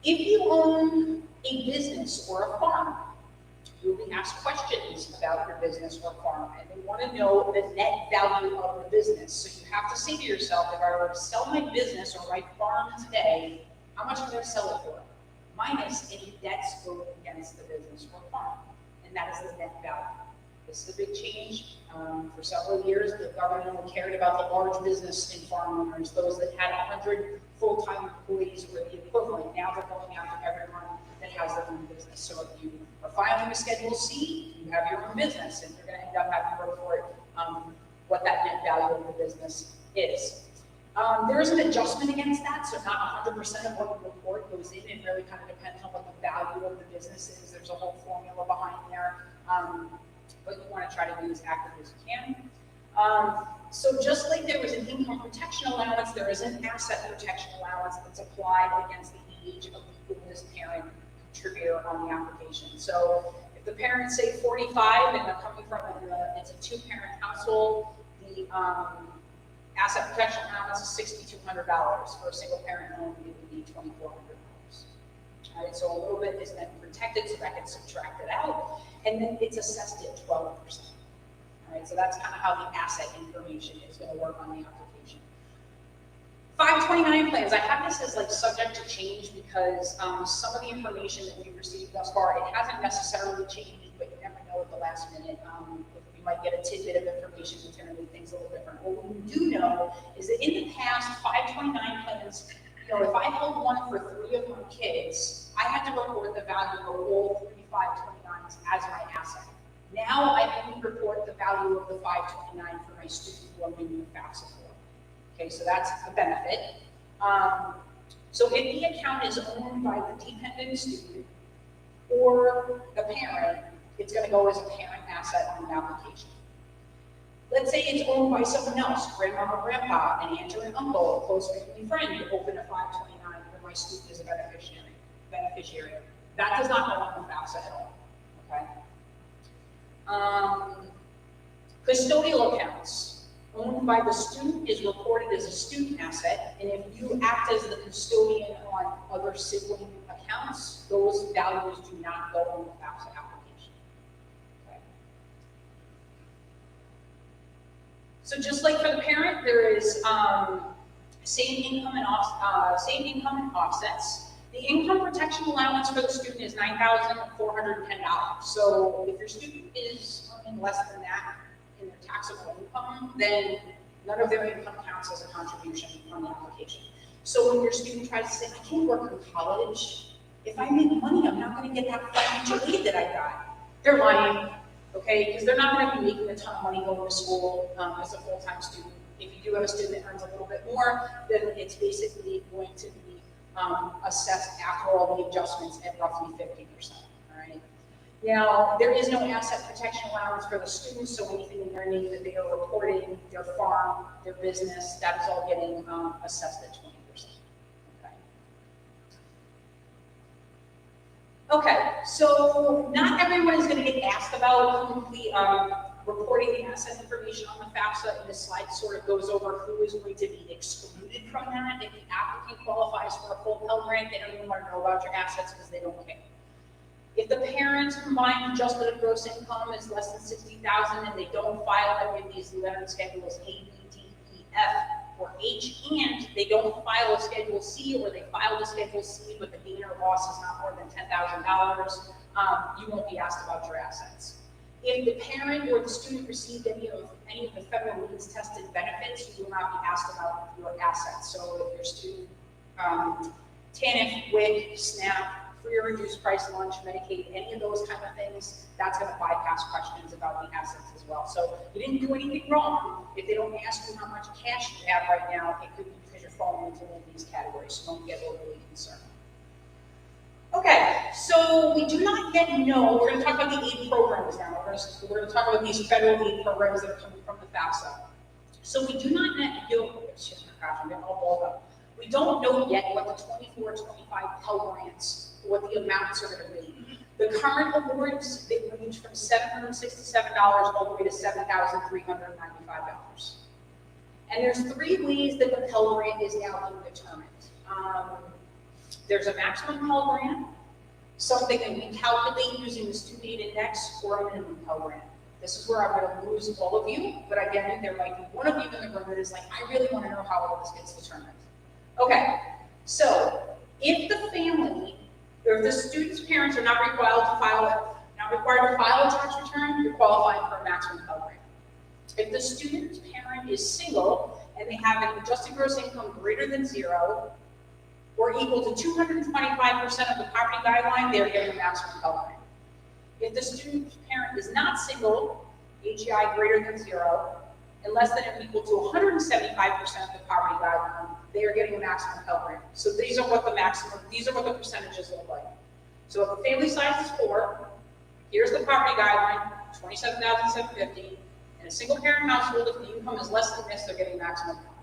If you own a business or a farm, you'll be asked questions about your business or farm, and they want to know the net value of the business. So you have to say to yourself, if I were to sell my business or my farm today, how much would I sell it for? Minus any debts owed against the business or farm, and that is the net value. This is a big change. For several years, the government only cared about the large business and farm owners, those that had 100 full-time employees or the equivalent. Now they're going after everyone that has their own business. So if you are filing a Schedule C, you have your own business, and you're going to end up having to report what that net value of the business is. There is an adjustment against that, so not 100% of what you report goes in. It really kind of depends on what the value of the business is. There's a whole formula behind there. But you want to try to be as accurate as you can. So just like there was an income protection allowance, there is an asset protection allowance that's applied against the age of the oldest parent contributor on the application. So if the parents say 45 and they're coming from, it's a two-parent household, the asset protection allowance is $6,200. For a single parent home, it would be $2,400. All right, so a little bit is then protected, so that gets subtracted out, and then it's assessed at 12%. All right, so that's kind of how the asset information is going to work on the application. 529 plans, I have this as like subject to change because some of the information that we've received thus far, it hasn't necessarily changed, but you never know at the last minute. You might get a tidbit of information that's going to make things a little different. What we do know is that in the past, 529 plans, you know, if I held one for 3 of my kids, I had to report the value of all 3 529s as my asset. Now I only report the value of the 529 for my student who I'm doing the FAFSA for. Okay, so that's a benefit. So if the account is owned by the dependent student or the parent, it's going to go as a parent asset on the application. Let's say it's owned by someone else, grandma or grandpa, an aunt or an uncle, a close family friend, you open a 529 where my student is a beneficiary. That does not go on the FAFSA at all, okay? Custodial accounts owned by the student is reported as a student asset, and if you act as the custodian on other sibling accounts, those values do not go on the FAFSA application. Okay. So just like for the parent, there is same income and offsets. The income protection allowance for the student is $9,410. So if your student is earning less than that in their taxable income, then none of their income counts as a contribution on the application. So when your student tries to say, I can't work in college, if I make money, I'm not going to get that financial aid that I got. They're lying, okay? Because they're not going to be making a ton of money going to school as a full-time student. If you do have a student that earns a little bit more, then it's basically going to be assessed after all the adjustments at roughly 50%, all right? Now, there is no asset protection allowance for the students, so anything in their name that they are reporting, their farm, their business, that is all getting assessed at 20%, okay? Okay, so not everyone is going to get asked about complete reporting the asset information on the FAFSA, and this slide sort of goes over who is going to be excluded from that. If the applicant qualifies for a full Pell Grant, they don't even want to know about your assets because they don't care. If the parents' combined adjusted gross income is less than $60,000 and they don't file any of these letter schedules A, B, D, E, F, or H, and they don't file a Schedule C, or they filed a Schedule C but the gain or loss is not more than $10,000, you won't be asked about your assets. If the parent or the student received any of the federal means tested benefits, you will not be asked about your assets. So if your student, TANF, WIC, SNAP, free or reduced price lunch, Medicaid, any of those kind of things, that's going to bypass questions about the assets as well. So you didn't do anything wrong. If they don't ask you how much cash you have right now, it could be because you're falling into one of these categories, so don't get overly concerned. Okay, so we do not yet know, we're going to talk about the aid programs now. We're going to talk about these federal aid programs that are coming from the FAFSA. So we do not know, I'm getting all balled up. We don't know yet what the 24-25 Pell Grants, what the amounts are going to be. The current awards, they range from $767 all the way to $7,395. And there's 3 ways that the Pell Grant is now being determined. There's a maximum Pell Grant, something that we calculate using the student aid index, or a minimum Pell Grant. This is where I'm going to lose all of you, but again, there might be one of you in the room that is like, I really want to know how all this gets determined. Okay, so if the family, or if the student's parents are not required to file a tax return, you're qualifying for a maximum Pell Grant. If the student's parent is single and they have an adjusted gross income greater than 0, or equal to 225% of the poverty guideline, they're getting a maximum Pell Grant. If the student's parent is not single, HEI greater than 0, and less than or equal to 175% of the poverty guideline, they are getting a maximum Pell Grant. So these are what the percentages look like. So if the family size is 4, here's the poverty guideline, $27,750. In a single parent household, if the income is less than this, they're getting maximum Pell.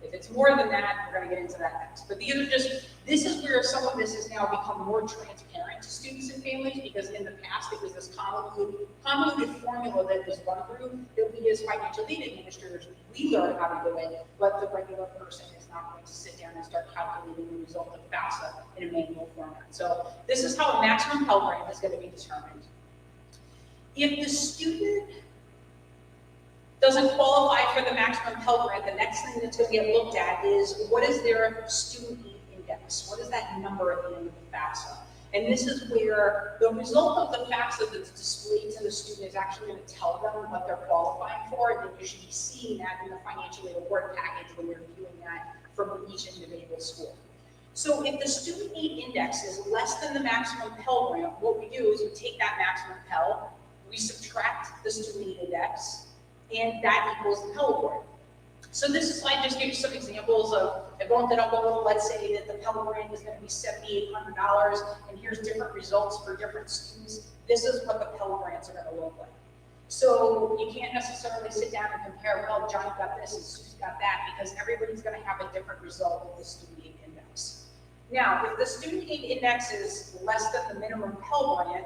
If it's more than that, we're going to get into that next. But these are just, this is where some of this has now become more transparent to students and families, because in the past it was this convoluted formula that was run through that we as financial aid administrators, we learn how to do it, but the regular person is not going to sit down and start calculating the result of FAFSA in a manual format. So this is how a maximum Pell Grant is going to be determined. If the student doesn't qualify for the maximum Pell Grant, the next thing that's going to get looked at is what is their student need index? What is that number at the end of the FAFSA? And this is where the result of the FAFSA that's displayed to the student is actually going to tell them what they're qualifying for, and then you should be seeing that in the financial aid award package when you're viewing that from each individual school. So if the student need index is less than the maximum Pell Grant, what we do is we take that maximum Pell, we subtract the student need index, and that equals the Pell Award. So this slide just gives you some examples of, I bumped it up a little, let's say that the Pell Grant is going to be $7,800, and here's different results for different students. This is what the Pell Grants are going to look like. So you can't necessarily sit down and compare, well, Johnny got this and Sue's got that, because everybody's going to have a different result with the student aid index. Now, if the student aid index is less than the minimum Pell Grant,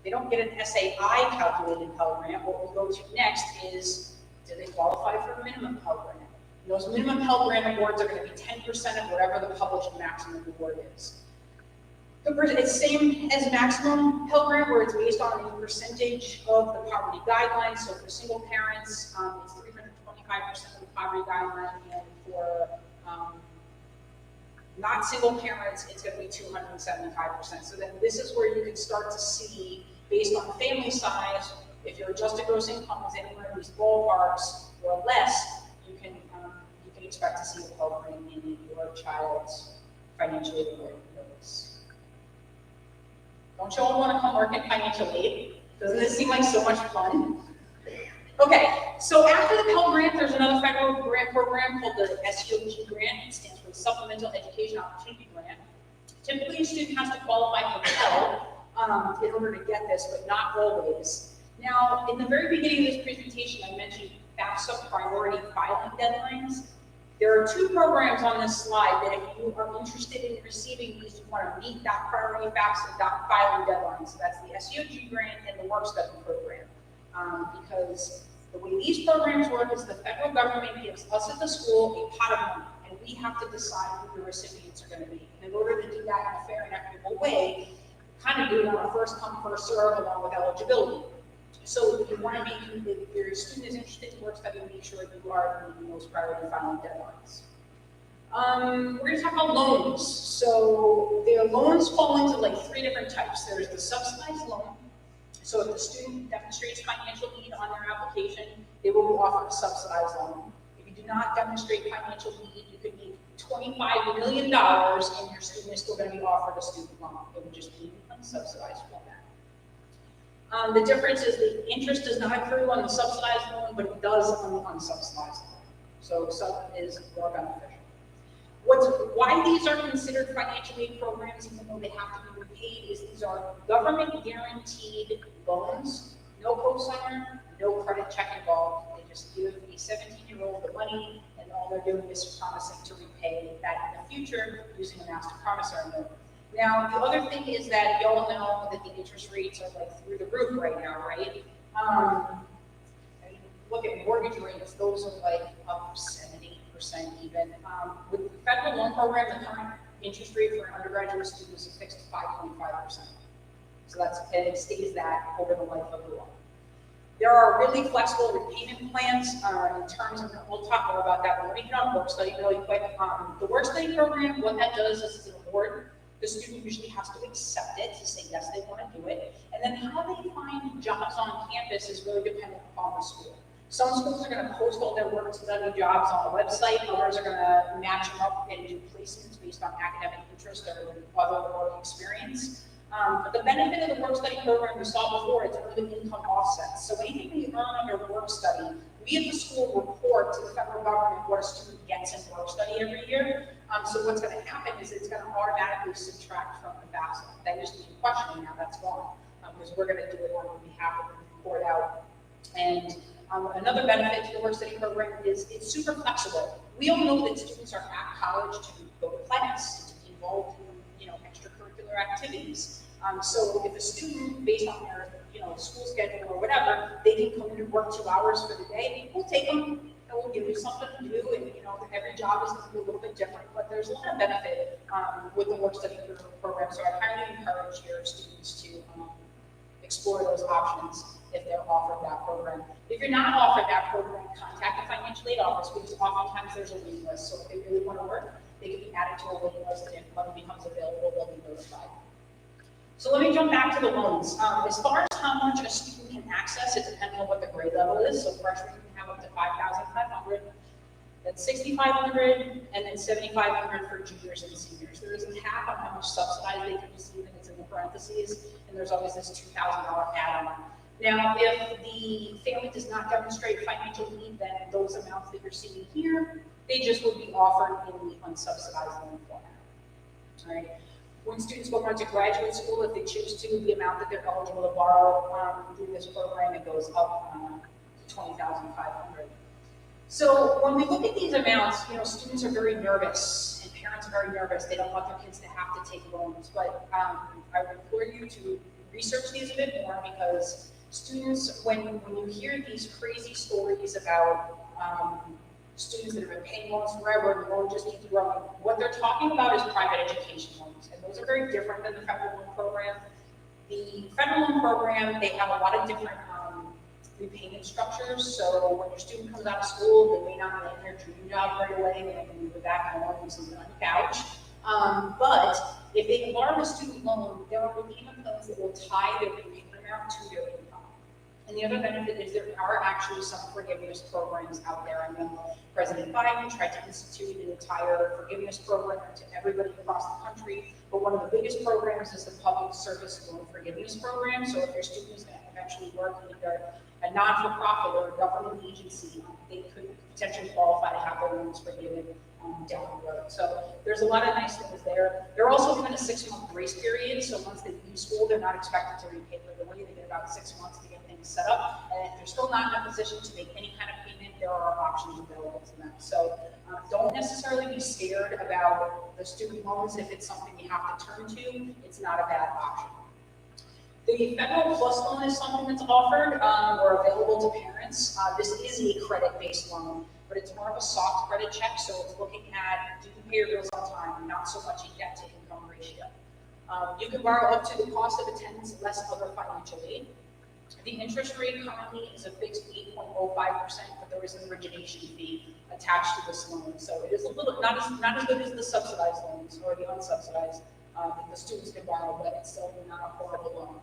they don't get an SAI calculated Pell Grant. What we'll go to next is, do they qualify for a minimum Pell Grant? And those minimum Pell Grant awards are going to be 10% of whatever the published maximum award is. It's same as maximum Pell Grant, where it's based on a percentage of the poverty guidelines. So for single parents, it's 325% of the poverty guideline, and for not single parents, it's going to be 275%. So then this is where you can start to see, based on family size, if your adjusted gross income is anywhere in these ballparks or less, you can expect to see a Pell Grant in your child's financial aid award notice. Don't you all want to come work in financial aid? Doesn't this seem like so much fun? Okay, so after the Pell Grant, there's another federal grant program called the SEOG grant. It stands for the Supplemental Education Opportunity Grant. Typically, a student has to qualify for Pell in order to get this, but not always. Now, in the very beginning of this presentation, I mentioned FAFSA priority filing deadlines. There are two programs on this slide that if you are interested in receiving these, you want to meet that priority FAFSA filing deadline. So that's the SEOG grant and the work study program. Because the way these programs work is the federal government gives us at the school a pot of money, and we have to decide who the recipients are going to be. And in order to do that in a fair and equitable way, kind of do it on a first come, first serve along with eligibility. So if you want to be, if your student is interested in work study, make sure you are meeting those priority filing deadlines. We're going to talk about loans. So their loans fall into like three different types. There's the subsidized loan. So if the student demonstrates financial need on their application, they will be offered a subsidized loan. If you do not demonstrate financial need, you could need $25 million and your student is still going to be offered a student loan. It would just be unsubsidized format. The difference is the interest does not accrue on the subsidized loan, but it does on the unsubsidized loan. So some is more beneficial. Why these are considered financial aid programs, even though they have to be repaid, is these are government guaranteed loans, no cosigner, no credit check involved. They just give a 17-year-old the money, and all they're doing is promising to repay that in the future using a master promissory note. Now, the other thing is that y'all know that the interest rates are like through the roof right now, right? I mean, look at mortgage rates; those are like up 7-8% even. With the federal loan program, the current interest rate for an undergraduate student is fixed at 5.5%. So and it stays that over the life of the loan. There are really flexible repayment plans in terms of, we'll talk more about that, but let me hit on work study really quick. The work study program, what that does is it's an award. The student usually has to accept it, to say yes, they want to do it. And then how they find jobs on campus is really dependent upon the school. Some schools are going to post all their work study jobs on a website. Others are going to match them up and do placements based on academic interest or other work experience. But the benefit of the work study program we saw before, it's earned income offsets. So anything we earn under work study, we at the school report to the federal government what a student gets in work study every year. So what's going to happen is it's going to automatically subtract from the FAFSA. That used to be a question, now that's gone. Because we're going to do it on behalf of and report out And another benefit to the work study program is it's super flexible. We all know that students are at college to go to class, to be involved in extracurricular activities. So if a student, based on their school schedule or whatever, they can come in and work 2 hours for the day, we'll take them and we'll give you something to do. And every job is going to be a little bit different, but there's a lot of benefit with the work study program. So I highly encourage your students to explore those options if they're offered that program. If you're not offered that program, contact the financial aid office, because oftentimes there's a waiting list. So if they really want to work, they can be added to a waiting list, and if money becomes available, they'll be notified. So let me jump back to the loans. As far as how much a student can access, it depends on what the grade level is. So freshmen can have up to $5,500, then $6,500, and then $7,500 for juniors and seniors. There is a cap on how much subsidized they can receive, and it's in the parentheses, and there's always this $2,000 add-on. Now, if the family does not demonstrate financial need, then those amounts that you're seeing here, they just would be offered in the unsubsidized loan format. All right. When students go on to graduate school, if they choose to, the amount that they're eligible to borrow through this program, it goes up to $20,500. So when we look at these amounts, students are very nervous and parents are very nervous. They don't want their kids to have to take loans. But I would implore you to research these a bit more, because students, when you hear these crazy stories about students that have been paying loans forever and the loan just keeps growing, what they're talking about is private education loans. And those are very different than the federal loan program. The federal loan program, they have a lot of different repayment structures. So when your student comes out of school, they may not land their dream job right away, and they can move back home and sleep on the couch. But if they can borrow a student loan, there are repayment plans that will tie their repayment amount to their income. And the other benefit is there are actually some forgiveness programs out there. I know President Biden tried to institute an entire forgiveness program to everybody across the country, but one of the biggest programs is the Public Service Loan Forgiveness Program. So if your student is going to eventually work in either a non-for-profit or a government agency, they could potentially qualify to have their loans forgiven down the road. So there's a lot of nice things there. They're also given a 6-month grace period. So once they leave school, they're not expected to repay right away. They get about 6 months to get things set up. And if they're still not in a position to make any kind of payment, there are options available to them. So don't necessarily be scared about the student loans. If it's something you have to turn to, it's not a bad option. The Federal Plus Loan is something that's offered or available to parents. This is a credit-based loan, but it's more of a soft credit check, so it's looking at, do you pay your bills on time, not so much a debt-to-income ratio. You can borrow up to the cost of attendance less other financial aid. The interest rate currently is a fixed 8.05%, but there is an origination fee attached to this loan. So it is a little not as good as the subsidized loans or the unsubsidized that the students can borrow, but it's still not a horrible loan.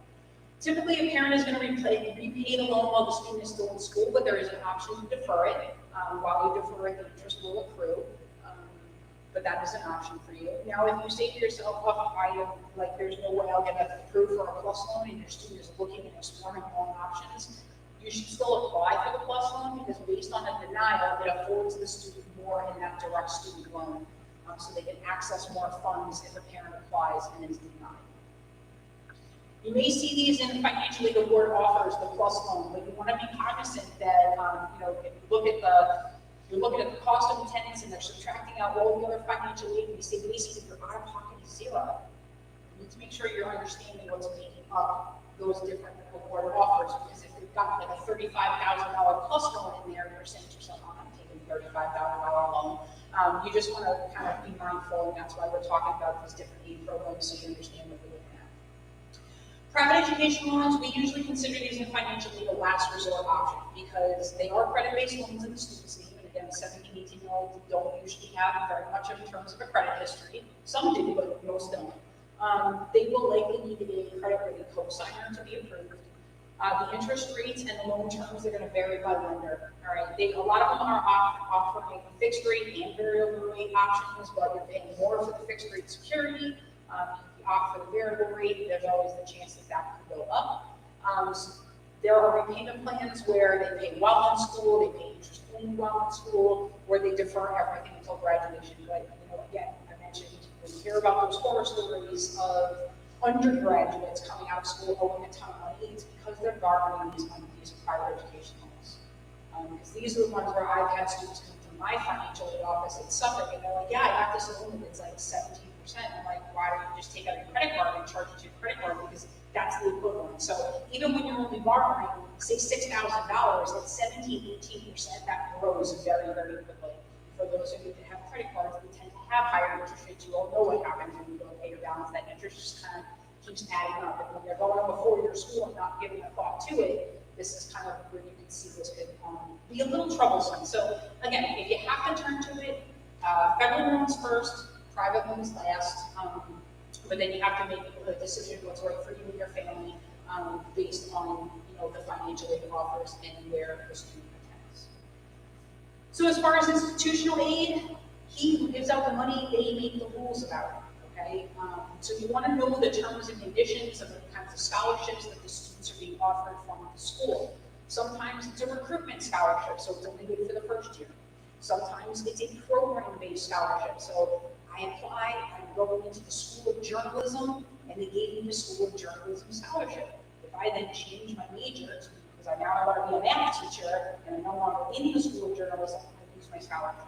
Typically, a parent is going to repay the loan while the student is still in school, but there is an option to defer it. While you defer it, the interest will accrue, but that is an option for you. Now, if you say to yourself, there's no way I'll get approved for a plus loan, and your student is looking and exploring loan options, you should still apply for the plus loan, because based on a denial, it affords the student more in that direct student loan, so they can access more funds if a parent applies and is denied. You may see these in financial aid award offers, the plus loan, but you want to be cognizant that if you're looking at the cost of attendance and they're subtracting out all the other financial aid, and you say basically your out of pocket is zero. You need to make sure you're understanding what's making up those different award offers, because if you've got like a $35,000 plus loan in there, you're saying to yourself, I'm not taking a $35,000 loan. You just want to kind of be mindful, and that's why we're talking about these different aid programs, so you understand what we're looking at. Private education loans, we usually consider these in financial aid a last resort option, because they are credit-based loans in the student's name. And again, 17, 18-year-olds don't usually have very much in terms of a credit history. Some do, but most don't. They will likely need a credit rating cosigner to be approved. The interest rates and the loan terms are going to vary by lender. All right, a lot of them are offering fixed rate and variable rate options, but you're paying more for the fixed rate security. If you opt for the variable rate, there's always the chance that could go up. There are repayment plans where they pay while in school, they pay interest only while in school, or they defer everything until graduation. But again, I mentioned we hear about those horror stories of undergraduates coming out of school owing a ton of money. It's because they're borrowing these private education loans. Because these are the ones where I've had students come to my financial aid office in Suffolk, and they're like, yeah, I got this loan that's like 17%. I'm like, why don't you just take out your credit card and charge it to your credit card? Because that's the equivalent. So even when you're only borrowing, say $6,000 at 17, 18%, that grows very, very quickly. For those of you that have credit cards, we tend to have higher interest rates. You all know what happens when you go pay your balance. That interest just kind of keeps adding up. And when they're going before your school and not giving a thought to it, this is kind of where you can see this could be a little troublesome. So again, if you have to turn to it, federal loans first, private loans last, but then you have to make a decision what's right for you and your family based on the financial aid offers and where the student attends. So as far as institutional aid, he who gives out the money, they make the rules about it. Okay, so you want to know the terms and conditions of the kinds of scholarships that the students are being offered from the school. Sometimes it's a recruitment scholarship, so it's only good for the first year. Sometimes it's a program-based scholarship. So I applied, I'm going into the School of Journalism, and they gave me the School of Journalism scholarship. If I then change my major, because I now want to be a math teacher, and I'm no longer in the School of Journalism, I lose my scholarship.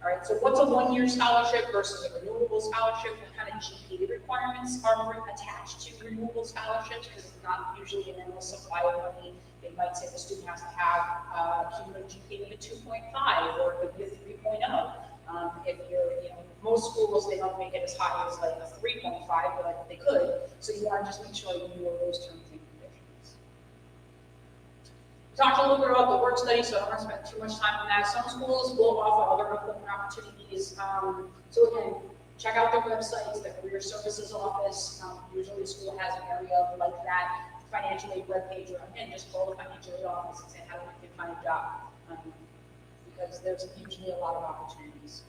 All right, so what's a one-year scholarship versus a renewable scholarship? What kind of GPA requirements are attached to renewable scholarships? Because it's not usually an endless supply of money. They might say the student has to have a cumulative GPA of a 2.5 or it could be a 3.0. If you're, most schools, they don't make it as high as like a 3.5, but they could. So you want to just make sure you know those terms and conditions. We talked a little bit about the work study, so I don't want to spend too much time on that. Some schools will offer other employment opportunities. So again, check out their websites, the Career Services Office. Usually the school has an area like that. Financial aid webpage, or again, just call the financial aid office and say, how do I find a job? Because there's usually a lot of opportunities.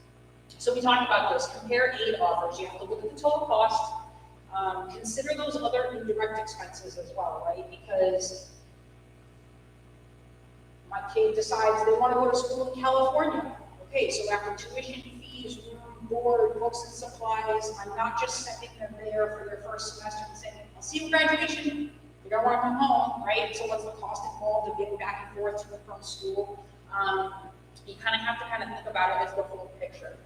So we talked about this, compare aid offers. You have to look at the total cost, consider those other indirect expenses as well, right? Because my kid decides they want to go to school in California. Okay, so after tuition fees, room, board, books and supplies, I'm not just sending them there for their first semester and saying, I'll see you at graduation. You don't want to come home, right? So what's the cost involved of getting back and forth to and from school? You kind of have to think about it as the full picture.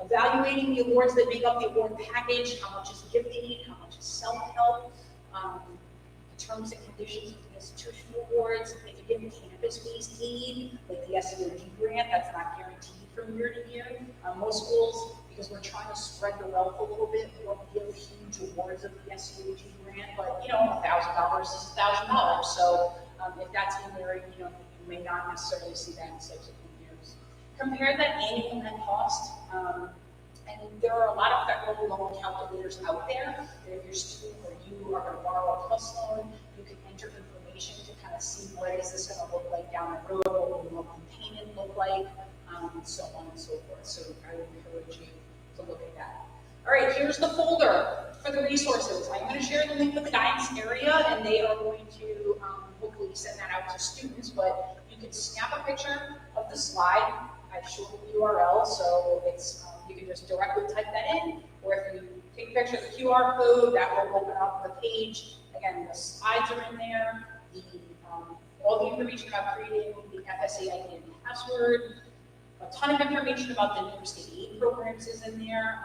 Evaluating the awards that make up the award package, how much is gift aid, how much is self-help, the terms and conditions of the institutional awards. If you give campus-based aid, like the SEOG grant, that's not guaranteed from year to year. Most schools, because we're trying to spread the wealth a little bit, we don't give huge awards of the SEOG grant, but $1,000 is $1,000. So if that's in there, you may not necessarily see that in subsequent years. Compare that annual net cost. And there are a lot of federal loan calculators out there. If your student or you are going to borrow a plus loan, you can enter information to kind of see what is this going to look like down the road, what will the monthly payment look like, and so on and so forth. So I would encourage you to look at that. All right, here's the folder for the resources. I'm going to share the link with the guidance area, and they are going to hopefully send that out to students, but you can snap a picture of the slide. I've shown the URL, so it's you can just directly type that in, or if you take a picture of the QR code, that will open up the page. Again, the slides are in there, all the information about creating the FSA ID and password, a ton of information about the New York State aid programs is in there,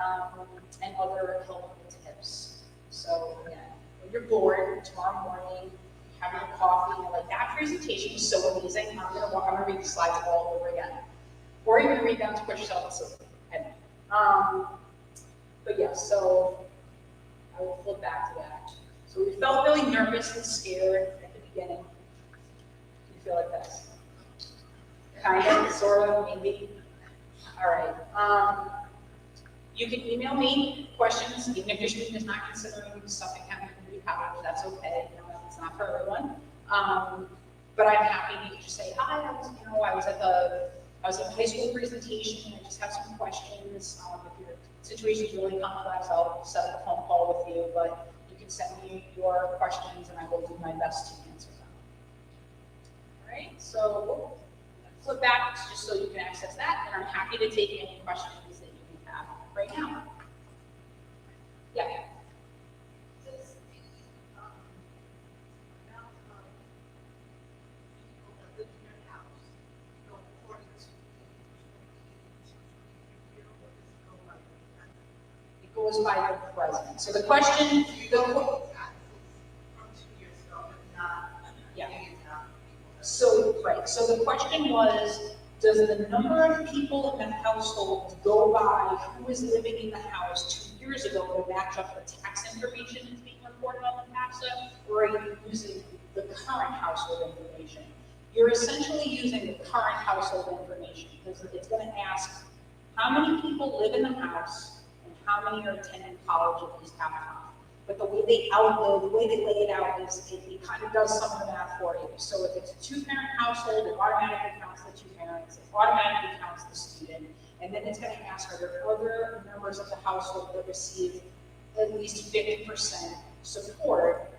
and other helpful tips. So again, when you're bored tomorrow morning, having a coffee, you're like, that presentation was so amazing, I'm gonna read the slides all over again. Or you can read them to put yourself to sleep. But yeah, so I will flip back to that. So we felt really nervous and scared at the beginning. Do you feel like this? Kind of, sort of, maybe. All right. You can email me questions, even if your student is not considering Suffolk County Community College. That's okay. It's not for everyone. But I'm happy to just say hi. I was at the high school presentation. I just have some questions. If your situation is really complex, I'll set up a phone call with you. But you can send me your questions, and I will do my best to answer them. All right. So we'll flip back just so you can access that, and I'm happy to take any questions that you may have right now. Yeah. goes by the president. So the question, yeah. So, right, so the question was, does the number of people in the household go by who was living in the house 2 years ago to match up the tax information that's being reported on the FAFSA, or are you using the current household information? You're essentially using the current household information, because it's gonna ask how many people live in the house and how many are attending college at least half time. But the way they lay it out is it kind of does some of the math for you. So if it's a two-parent household, it automatically counts the two parents, it automatically counts the student, and then it's going to ask, are there other members of the household that receive at least 50% support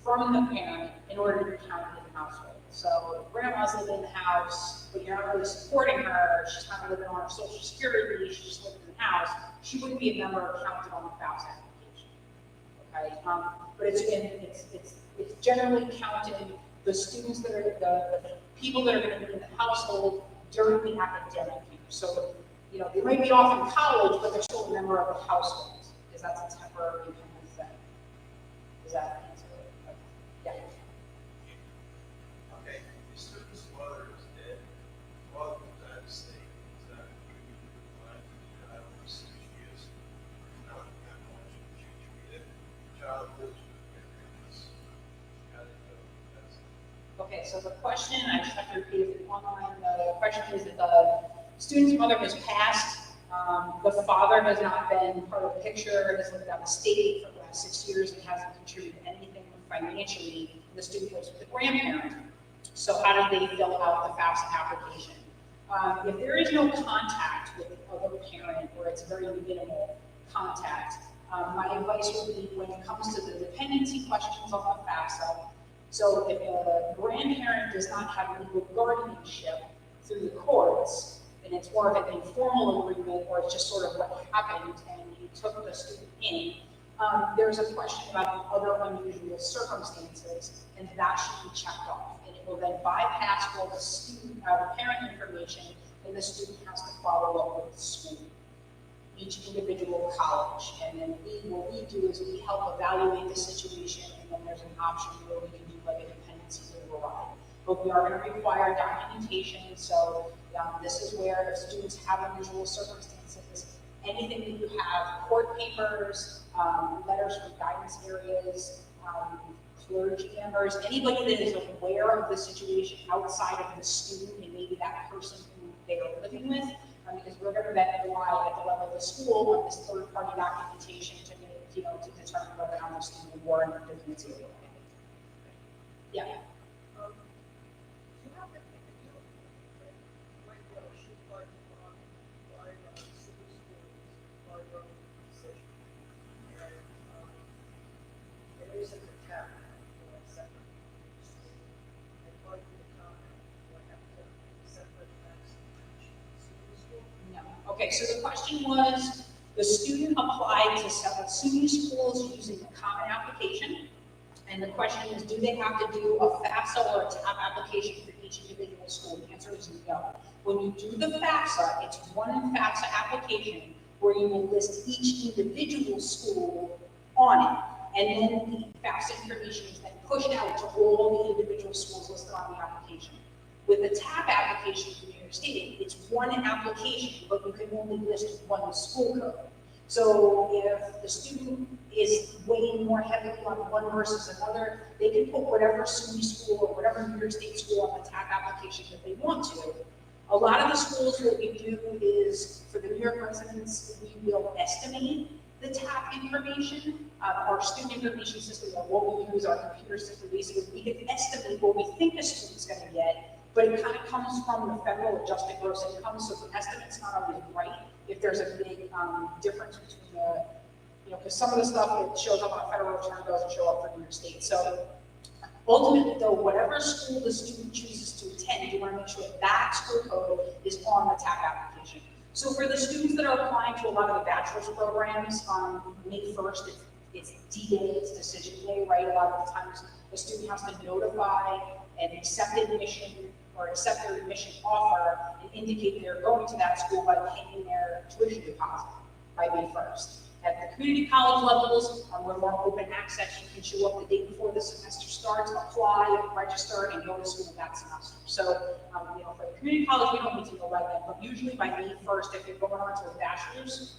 from the parent in order to count in the household. So if grandma's living in the house, but you're not really supporting her, she's kind of living on her social security, she's just living in the house, she wouldn't be a member counted on the FAFSA application. Okay, but it's generally counting the students that are the people that are going to be in the household during the academic year. So, you know, they might be off in college, but they're still a member of the household, because that's a temporary kind of thing. Does that answer it? Yeah. Okay, the student's mother is dead. Father was out of state. Is that I don't know, 6 years. Not that much. She treated child lives with parents. How do you know that's Okay, so the question, I just have to repeat it online. The question is that the student's mother has passed. The father has not been part of the picture, has lived out of state for the last 6 years and hasn't contributed anything financially. The student lives with the grandparent. So how do they fill out the FAFSA application? If there is no contact with the other parent, or it's very minimal contact, my advice would be, when it comes to the dependency questions on the FAFSA, so if a grandparent does not have legal guardianship through the courts, and it's more of an informal agreement, or it's just sort of what happened and you took the student in, there's a question about other unusual circumstances, and that should be checked off. And it will then bypass all the student, parent information, and the student has to follow up with the school, each individual college. And then what we do is we help evaluate the situation, and then there's an option where we can do like a dependency override. But we are going to require documentation, so this is where if students have unusual circumstances, anything that you have, court papers, letters from guidance areas, clergy members, anybody that is aware of the situation outside of the student and maybe that person who they are living with, because we're going to then rely at the level of the school on this third-party documentation to determine whether or not the student will warrant dependency. Yeah. Okay, so the question was, the student applied to several SUNY schools using the common application. And the question is, do they have to do a FAFSA or a TAP application for each individual school? The answer is no. When you do the FAFSA, it's one FAFSA application where you will list each individual school on it. And then the FAFSA information is then pushed out to all the individual schools listed on the application. With the TAP application from New York State, it's one application, but you can only list one school code. So if the student is weighing more heavily on one versus another, they can put whatever SUNY school or whatever New York State school on the TAP application that they want to. A lot of the schools, what we do is, for the New York residents, we will estimate the TAP information. Our student information system, or what we use, our computer system, basically, we can estimate what we think the student's going to get, but it kind of comes from the federal adjusted gross income, so the estimate's not always right if there's a big difference between the, because some of the stuff that shows up on a federal return doesn't show up for New York State. So ultimately, though, whatever school the student chooses to attend, you want to make sure that school code is on the TAP application. So for the students that are applying to a lot of the bachelor's programs, May 1st, it's D-Day, it's decision day, right? A lot of the times the student has to notify an accepted admission or accept their admission offer and indicate they're going to that school by paying their tuition deposit by May 1st. At the community college levels, we're more open access. You can show up the day before the semester starts, apply, register, and go to school that semester. So, for the community college, we don't need to know by then, but usually by May 1st, if you're going on to a bachelor's,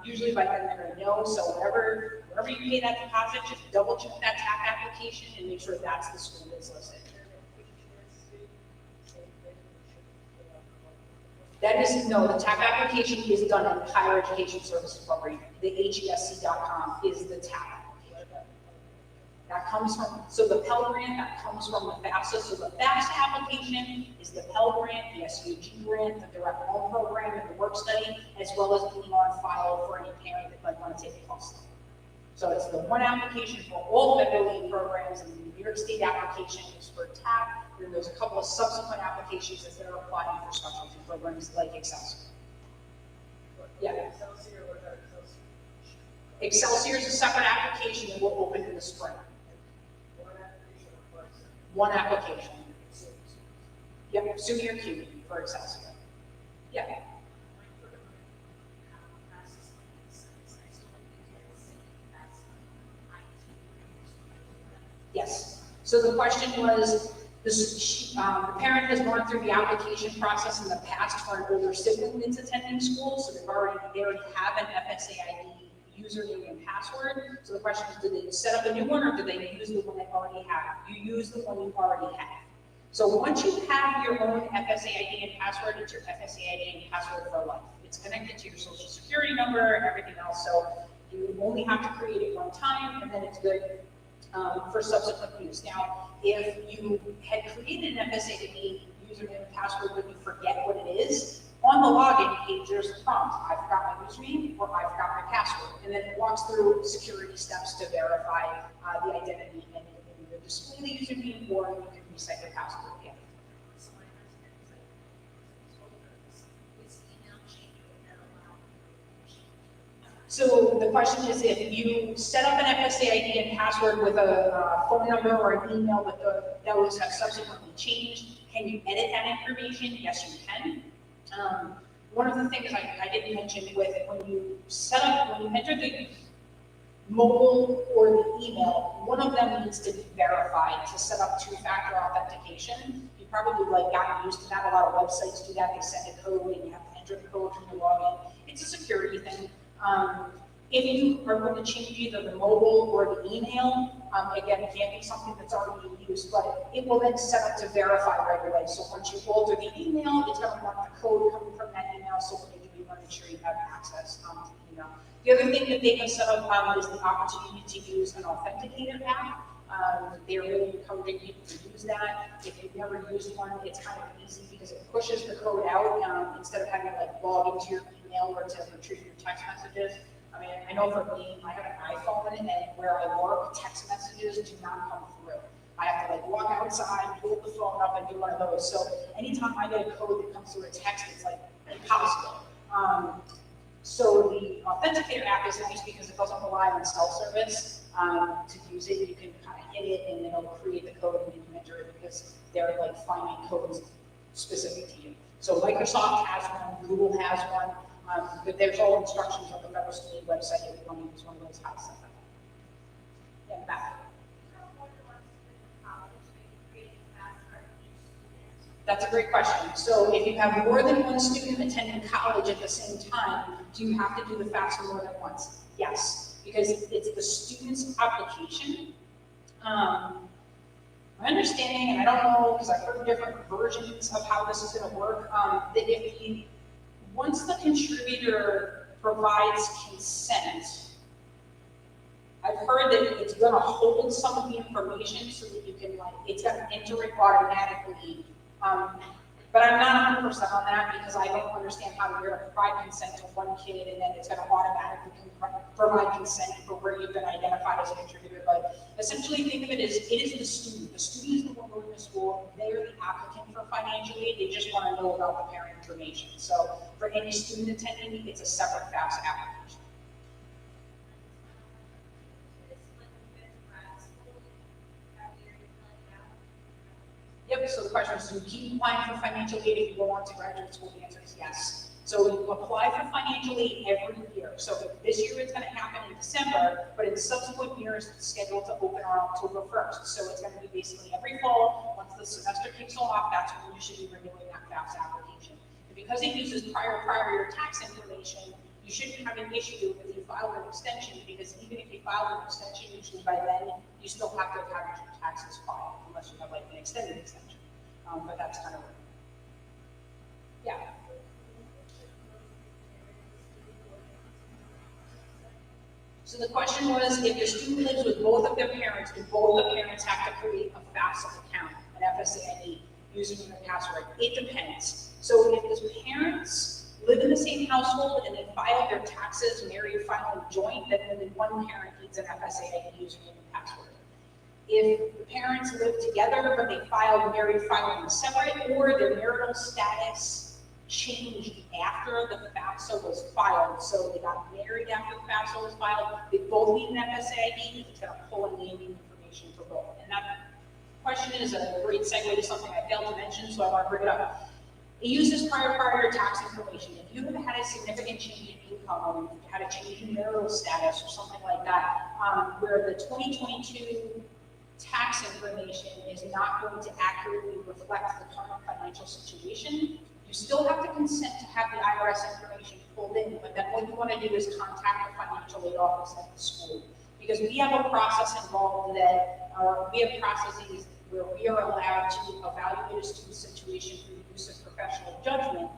usually by then they're gonna know. So wherever you pay that deposit, just double check that TAP application and make sure that's the school that's listed. That is, no, the TAP application is done in Higher Education Services Program. The HESC.com is the TAP application. That comes from, so the Pell Grant, that comes from the FAFSA. So the FAFSA application is the Pell Grant, the SUG grant, the direct loan program, and the work study, as well as being on file for any parent that might want to take a course. So it's the one application for all federal aid programs, and the New York State application is for TAP. And there's a couple of subsequent applications as they're applying for specialty programs like Excelsior. Yeah. Excelsior is a separate application that will open in the spring. One application. Yep, senior Q for Excelsior. Yeah. Yes. So the question was, the parent has gone through the application process in the past for an older sibling that's attending school, so they already have an FSAID username and password. So the question is, do they set up a new one, or do they use the one they already have? You use the one you already have. So once you have your own FSAID and password, it's your FSAID and password for life. It's connected to your social security number and everything else, so you only have to create it one time, and then it's good for subsequent use. Now, if you had created an FSAID username and password but you forget what it is, on the login page, there's a prompt. I forgot my username or I forgot my password. And then it walks through security steps to verify the identity, and you can either display the username or you can reset your password again. So the question is, if you set up an FSAID and password with a phone number or an email that those have subsequently changed, can you edit that information? Yes, you can. One of the things I didn't mention with when you enter the mobile or the email, one of them needs to be verified to set up two-factor authentication. You probably gotten used to that. A lot of websites do that. They send a code and you have to enter the code when you log in. It's a security thing. If you are going to change either the mobile or the email, again, it can't be something that's already in use, but it will then set up to verify right away. So once you alter the email, it's going to want the code coming from that email, so when you do, you want to make sure you have access to the email. The other thing that they can set up is the opportunity to use an authenticator app. They're really encouraging people to use that. If you've never used one, it's kind of easy because it pushes the code out instead of having to log into your email or to retrieve your text messages. I mean, I know for me, I have an iPhone, and where I work, text messages do not come through. I have to walk outside, pull the phone up, and do one of those. So anytime I get a code that comes through a text, it's impossible. So the Authenticator app is nice because it doesn't rely on self-service. To use it, you can kind of hit it, and it'll create the code, and you can enter it because they're finding codes specific to you. So Microsoft has one, Google has one. But there's all instructions on the Federal Student website if you want to use one of those how to set that up. Yeah, back. That's a great question. So if you have more than one student attending college at the same time, do you have to do the FAFSA more than once? Yes, because it's the student's application. My understanding, and I don't know because I've heard different versions of how this is going to work, that if once the contributor provides consent, I've heard that it's going to hold some of the information so that you can it's going to enter it automatically. But I'm not 100% on that because I don't understand how you're going to provide consent to one kid and then it's going to automatically provide consent for where you've been identified as a contributor. But essentially, think of it as it is the student. The student is the one going to school. They are the applicant for financial aid. They just want to know about the parent information. So for any student attending, it's a separate FAFSA application. Yep, so the question is, do you keep applying for financial aid if you go on to graduate school? The answer is yes. So you apply for financial aid every year. So this year it's gonna happen in December, but in subsequent years, it's scheduled to open on October 1st. So it's gonna be basically every fall, once the semester kicks off, that's when you should be renewing that FAFSA application. And because it uses prior year tax information, you shouldn't have an issue if you file an extension, because even if you file an extension, usually by then, you still have to have your taxes filed, unless you have like an extended extension. But that's kind of, yeah. So the question was, if the student lives with both of their parents, do both the parents have to create a FAFSA account, an FSA using their password? It depends. So if the parents live in the same household and then file their taxes, married filing joint, then only one parent needs an FSA username and password. If the parents live together, but they filed married filing separate, or their marital status changed after the FAFSA was filed, so they got married after the FAFSA was filed, they both need an FSA ID, it's gonna pull in naming information for both. And that question is a great segue to something I failed to mention, so I want to bring it up. It uses prior year tax information. If you have had a significant change in income, or you've had a change in marital status or something like that, where the 2022 tax information is not going to accurately reflect the current financial situation, you still have to consent to have the IRS information pulled in, but then what you want to do is contact the financial aid office at the school. Because we have a process involved that, we have processes where we are allowed to evaluate a student's situation through the use of professional judgment,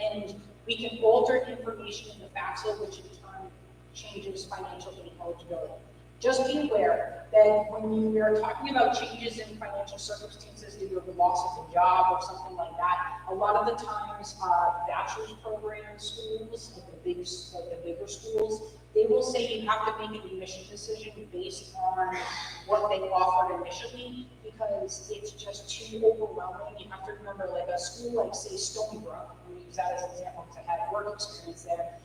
and we can alter information in the FAFSA, which in turn changes financial aid eligibility. Just be aware that when you are talking about changes in financial circumstances due to the loss of a job or something like that, a lot of the times bachelor's program schools, like the bigger schools, they will say you have to make an admission decision based on what they offered initially, because it's just too overwhelming. You have to remember, like a school like, say, Stony Brook, we use that as an example because I had work experience there,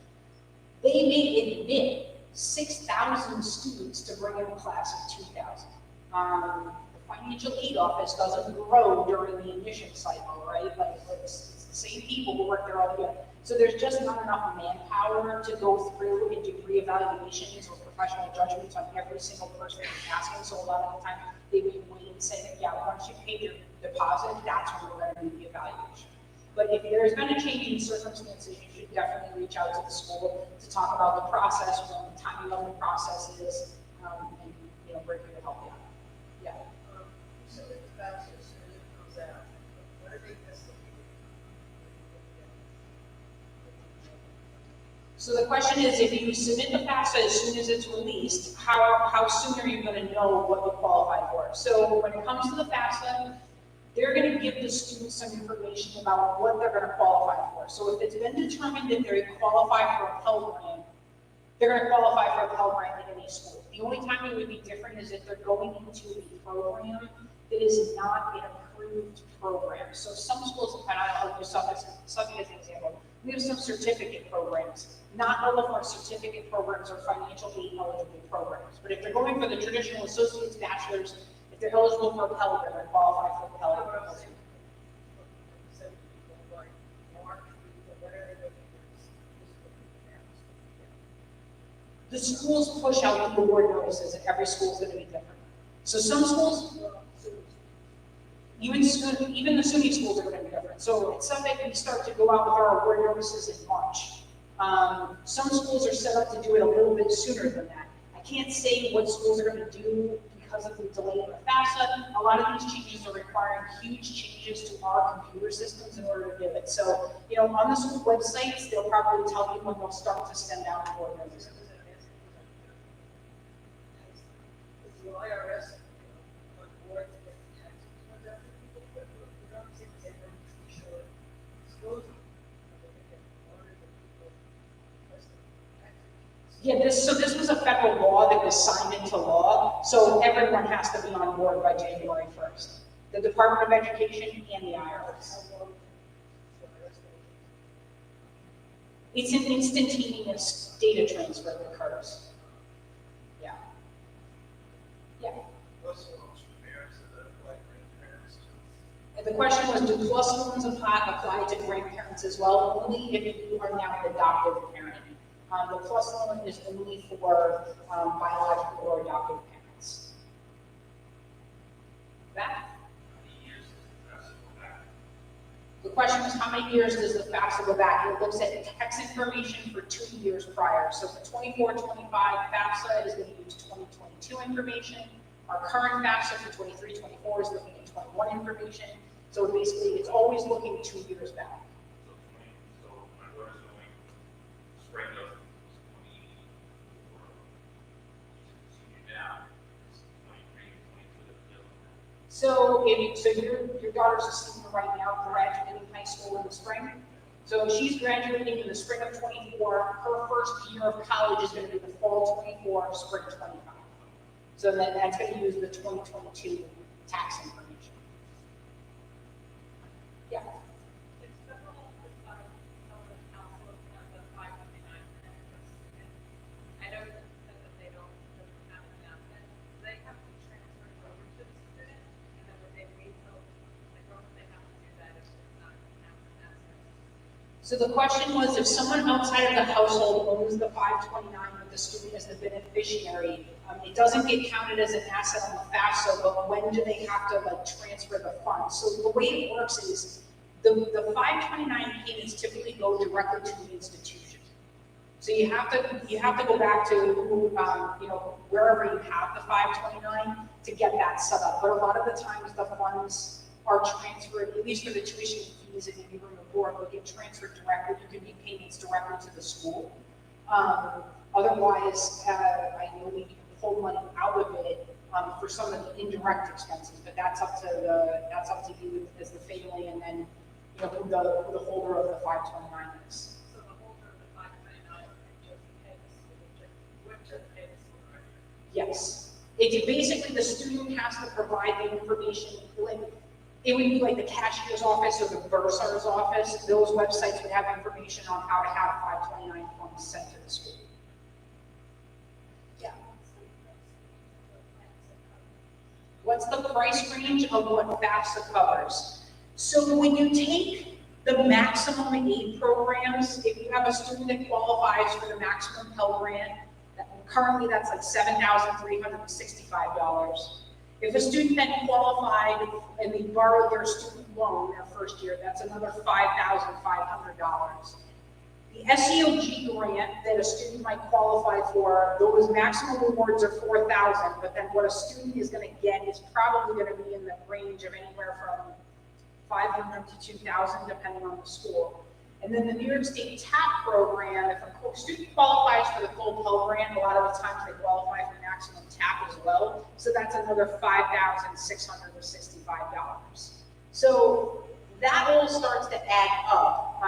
they may admit 6,000 students to bring in a class of 2,000. The financial aid office doesn't grow during the admission cycle, right? Like it's the same people who work there all year. So there's just not enough manpower to go through and do reevaluations or professional judgments on every single person who's asking. So a lot of the time they would wait and say, yeah, once you pay your deposit, that's when we're going to do the evaluation. But if there's been a change in circumstances, you should definitely reach out to the school to talk about the process, when the timing of the process is, and we're here to help you out. Yeah. So it's fast as soon as it comes out. What I think that's the. So the question is, if you submit the FAFSA as soon as it's released, how soon are you going to know what you qualify for? So when it comes to the FAFSA, they're going to give the students some information about what they're going to qualify for. So if it's been determined that they qualify for a Pell Grant, they're going to qualify for a Pell Grant in any school. The only time it would be different is if they're going into a program that is not an approved program. So some schools, and I'll use something as an example, we have some certificate programs. Not all of our certificate programs are financial aid eligible programs. But if they're going for the traditional associate's, bachelor's, if they're eligible for a Pell Grant, they're qualified for a Pell Grant. The schools push out the award notices, and every school is going to be different. So some schools, even the SUNY schools are going to be different. So at Suffolk, we start to go out with our award notices in March. Some schools are set up to do it a little bit sooner than that. I can't say what schools are going to do because of the delay in the FAFSA. A lot of these changes are requiring huge changes to our computer systems in order to do it. So, on the school websites, they'll probably tell you when they'll start to send out award notices. The IRS on board to get the tax returns out to people, but we don't seem to get them to show disclosure. Yeah, this was a federal law that was signed into law, so everyone has to be on board by January 1st. The Department of Education and the IRS. It's an instantaneous data transfer that occurs. Yeah. Yeah. Plus, parents and like grandparents. The the question was, do plus loans apply to grandparents as well? Only if you are now an adoptive parent. The plus loan is only for biological or adoptive parents. That? The question was, how many years does the FAFSA go back? It looks at tax information for 2 years prior. So for 24-25, FAFSA is going to use 2022 information. Our current FAFSA for 23-24 is looking at 21 information. So basically, it's always looking 2 years back. So my daughter's going spring of 24, senior now, it's 23, 22. So your daughter's a senior right now, graduating high school in the spring. So she's graduating in the spring of 24. Her first year of college is going to be the fall 24, spring 25. So then that's going to use the 2022 tax information. Yeah. It's several besides some of the council of the 599. I know that they don't have an asset. They have to transfer it over to the student, and then would they wait till, like, or would they have to do that if it's not an asset? So the question was, if someone outside of the household owns the 529, but the student is the beneficiary, it doesn't get counted as an asset on the FAFSA, but when do they have to transfer the funds? So the way it works is the 529 payments typically go directly to the institution. So you have to go back to wherever you have the 529 to get that set up. But a lot of the times the funds are transferred, at least for the tuition fees, if you bring a board, will get transferred directly. You can make payments directly to the school. Otherwise, I know we can pull money out of it for some of the indirect expenses, but that's up to you as the family, and then who the holder of the 529 is. So the holder of the 599 would just pay the school, would just pay the school, right? Yes. It's basically the student has to provide the information. It would be like the cashier's office or the bursar's office. Those websites would have information on how to have 529 funds sent to the school. Yeah. What's the price range of what FAFSA covers? So when you take the maximum aid programs, if you have a student that qualifies for the maximum Pell Grant, currently that's like $7,365. If a student then qualified and they borrowed their student loan their first year, that's another $5,500. The SEOG grant that a student might qualify for, those maximum rewards are $4,000, but then what a student is going to get is probably going to be in the range of anywhere from $500 to $2,000, depending on the school. And then the New York State TAP program, if a student qualifies for the full Pell Grant, a lot of the times they qualify for maximum TAP as well. So that's another $5,665. So that all starts to add up.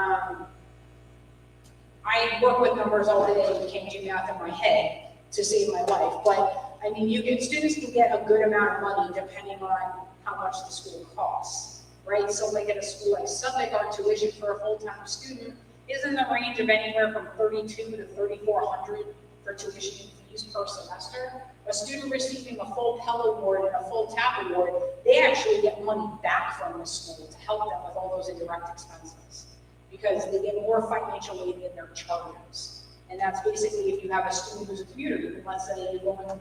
I work with numbers all day and can't do math in my head to save my life. But I mean, students can get a good amount of money depending on how much the school costs. Right, so like at a school like Suffolk, our tuition for a full-time student is in the range of anywhere from $3,200 to $3,400 for tuition fees per semester. A student receiving a full Pell Award and a full TAP award, they actually get money back from the school to help them with all those indirect expenses because they get more financial aid than their charges. And that's basically if you have a student who's a commuter, let's say you're going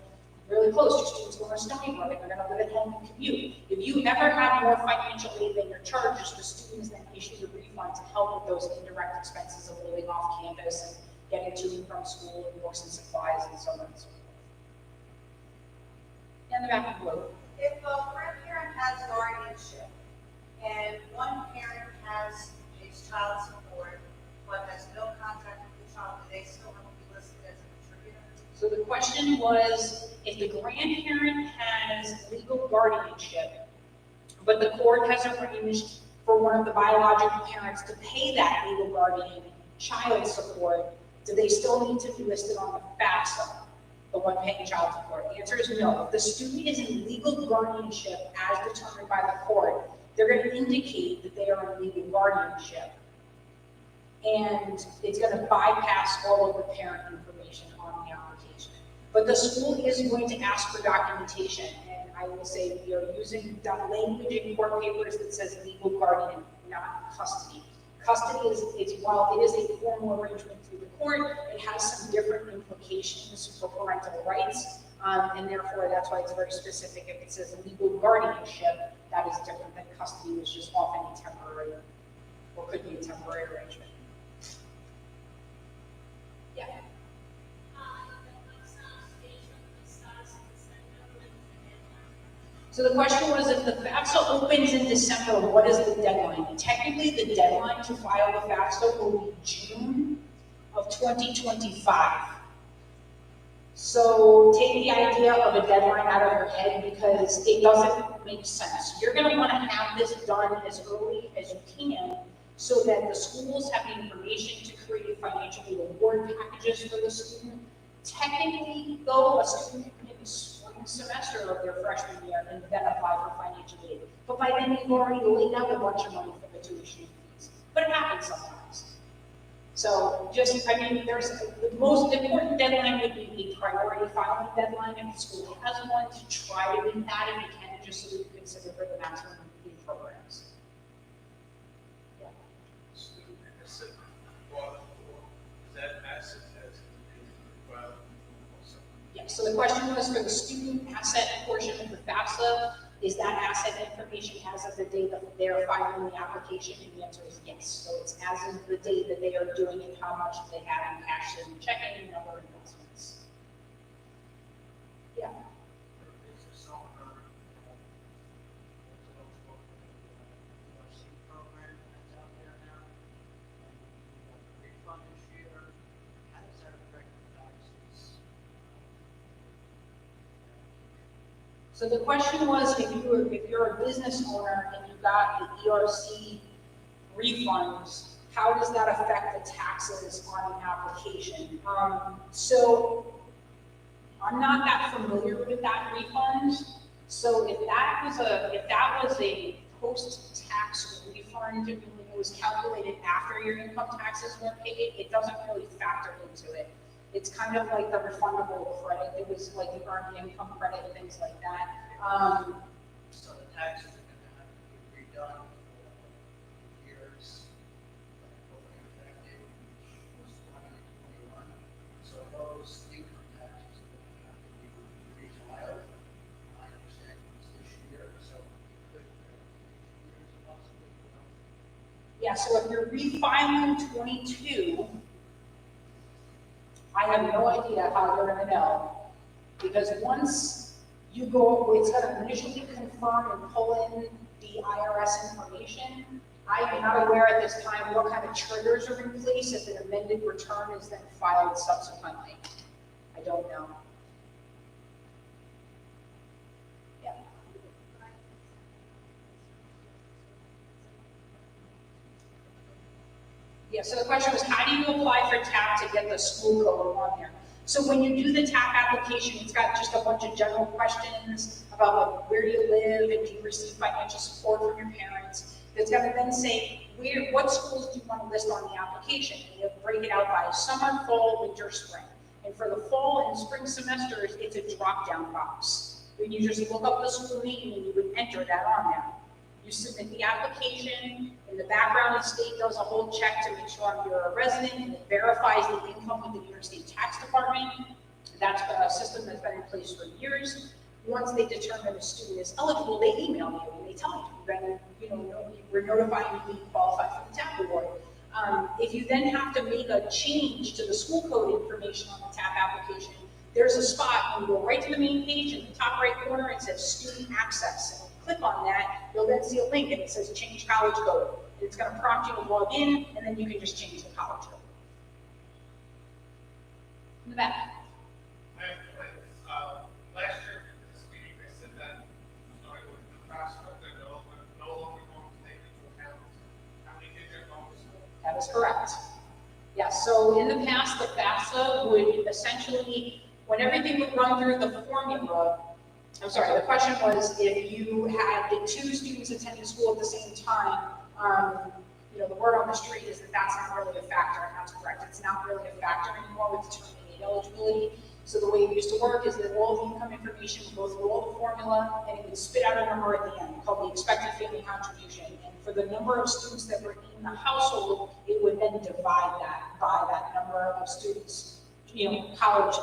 really close, your students going to Stony Brook and they're going to live at home and commute. If you ever have more financial aid than your charges, the students then issue the refund to help with those indirect expenses of living off campus and getting to and from school and books and supplies and so on and so forth. And the back of the blue. If a grandparent has guardianship and one parent has his child support but has no contact with the child, do they still have to be listed as a contributor? So the question was, if the grandparent has legal guardianship, but the court has arranged for one of the biological parents to pay that legal guardian child support, do they still need to be listed on the FAFSA, the one paying child support? The answer is no. If the student is in legal guardianship as determined by the court, they're going to indicate that they are in legal guardianship. And it's going to bypass all of the parent information on the application. But the school is going to ask for documentation, and I will say we are using that language in court papers that says legal guardian, not custody. Custody is while it is a formal arrangement through the court, it has some different implications for parental rights. And therefore, that's why it's very specific. If it says legal guardianship, that is different than custody, which is often a temporary, or could be a temporary arrangement. Yeah. So the question was, if the FAFSA opens in December, what is the deadline? Technically, the deadline to file the FAFSA will be June of 2025. So take the idea of a deadline out of your head because it doesn't make sense. You're going to want to have this done as early as you can so that the schools have the information to create financial reward packages for the student. Technically, though, a student can spring semester of their freshman year and then apply for financial aid. But by then you've already laid out a bunch of money for the tuition fees. But it happens sometimes. So just, I mean, there's the most important deadline would be a priority filing deadline if the school has one, to try to meet that if you can, just so we can consider for the maximum fee programs. Yeah. Student asset, that asset has to be filed or something. Yeah, so the question was for the student asset portion of the FAFSA, is that asset information as of the date that they're filing the application? And the answer is yes. So it's as of the date that they are doing it, how much they have in cash and checking and other investments. Yeah. Business owner, program that's out there now, and refund this year, how does that affect the taxes? So the question was, if you're a business owner and you got the ERC refunds, how does that affect the taxes on the application? So I'm not that familiar with that refund. So if that was a post-tax refund, and it was calculated after your income taxes were paid, it doesn't really factor into it. It's kind of like the refundable credit. It was like the earned income credit and things like that. So the taxes are gonna have to be redone for years, like effective was 2021. So those income taxes are gonna have to be refiled. I understand it's this year, so it could years possibly. Yeah, so if you're refiling 22, I have no idea how you're gonna know. Because once you go, it's gonna initially confirm and pull in the IRS information. I am not aware at this time what kind of triggers are in place if an amended return is then filed subsequently. I don't know. Yeah. Yeah, so the question was, how do you apply for TAP to get the school code on there? So when you do the TAP application, it's got just a bunch of general questions about like, where do you live and do you receive financial support from your parents? It's going to then say, what schools do you want to list on the application? And you break it out by summer, fall, winter, spring. And for the fall and spring semesters, it's a drop-down box. When you just look up the school name and you would enter that on there. You submit the application, in the background, the state does a whole check to make sure you're a resident, and it verifies the income with the New York State Tax Department. That's a system that's been in place for years. Once they determine a student is eligible, they email you and they tell you, we're notifying you you qualify for the TAP award. If you then have to make a change to the school code information on the TAP application, there's a spot, when you go right to the main page, in the top right corner, it says student access. Click on that, you'll then see a link and it says change college code. And it's going to prompt you to log in, and then you can just change the college code. In the back. Last year, at this meeting, they said that, starting with the FAFSA, they're no longer going to take into account how many kids are going to school. That is correct. Yes, so in the past, the FAFSA would essentially, when everything would run through the formula, the question was if you had 2 students attending school at the same time, the word on the street is that that's not really a factor, and that's correct. It's not really a factor anymore with determining eligibility. So the way it used to work is that all the income information would go through all the formula, and it would spit out a number at the end called the expected family contribution. And for the number of students that were in the household, it would then divide that by that number of students. College,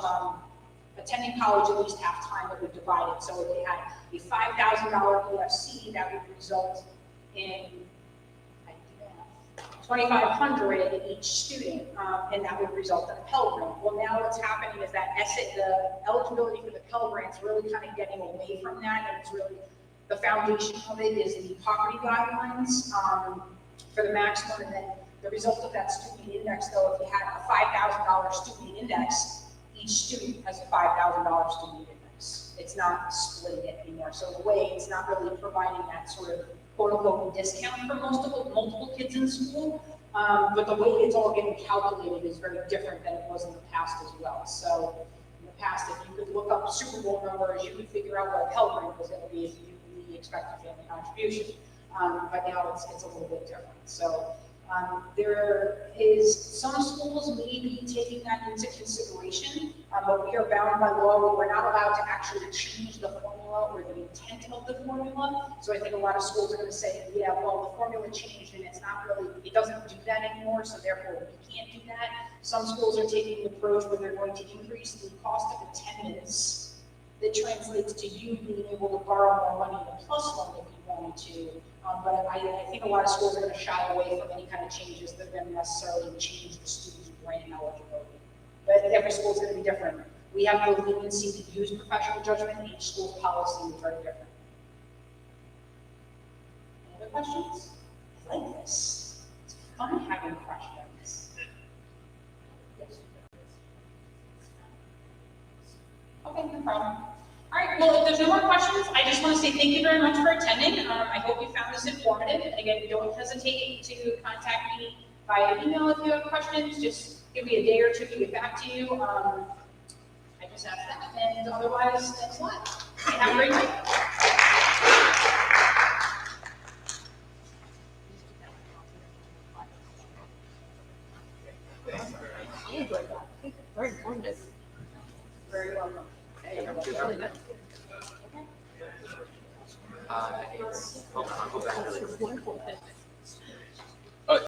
attending college at least half time, it would divide it. So if they had a $5,000 EFC, that would result in $2,500 each student, and that would result in a Pell Grant. Well, now what's happening is that the eligibility for the Pell Grant is really kind of getting away from that, and it's really, the foundation of it is the poverty guidelines for the maximum, and then the result of that student index, though, if you had a $5,000 student index, each student has a $5,000 student index. It's not splitting it anymore. So in a way, it's not really providing that sort of quote-unquote discount for multiple kids in school, but the way it's all getting calculated is very different than it was in the past as well. So in the past, if you could look up Super Bowl numbers, you could figure out what a Pell Grant was going to be if you knew the expected family contribution. But now it's a little bit different. So there is, some schools may be taking that into consideration, but we are bound by law. We're not allowed to actually change the formula or the intent of the formula. So I think a lot of schools are going to say, yeah, well, the formula changed and it's not really, it doesn't do that anymore, so therefore we can't do that. Some schools are taking the approach where they're going to increase the cost of attendance that translates to you being able to borrow more money in a plus one if you wanted to. But I think a lot of schools are going to shy away from any kind of changes that are going to necessarily change the student's grant eligibility. But every school is going to be different. We have the leniency to use professional judgment. Each school's policy is very different. Any other questions? I like this. It's fun having questions. Yes. Okay, no problem. All right, well, if there's no more questions, I just want to say thank you very much for attending. I hope you found this informative. And again, don't hesitate to contact me via email if you have questions. Just give me a day or two to get back to you. I just asked that. And otherwise, thanks a lot. Have a great night. Very informative. Very welcome. Really good. Hold on, I'll go back really quick.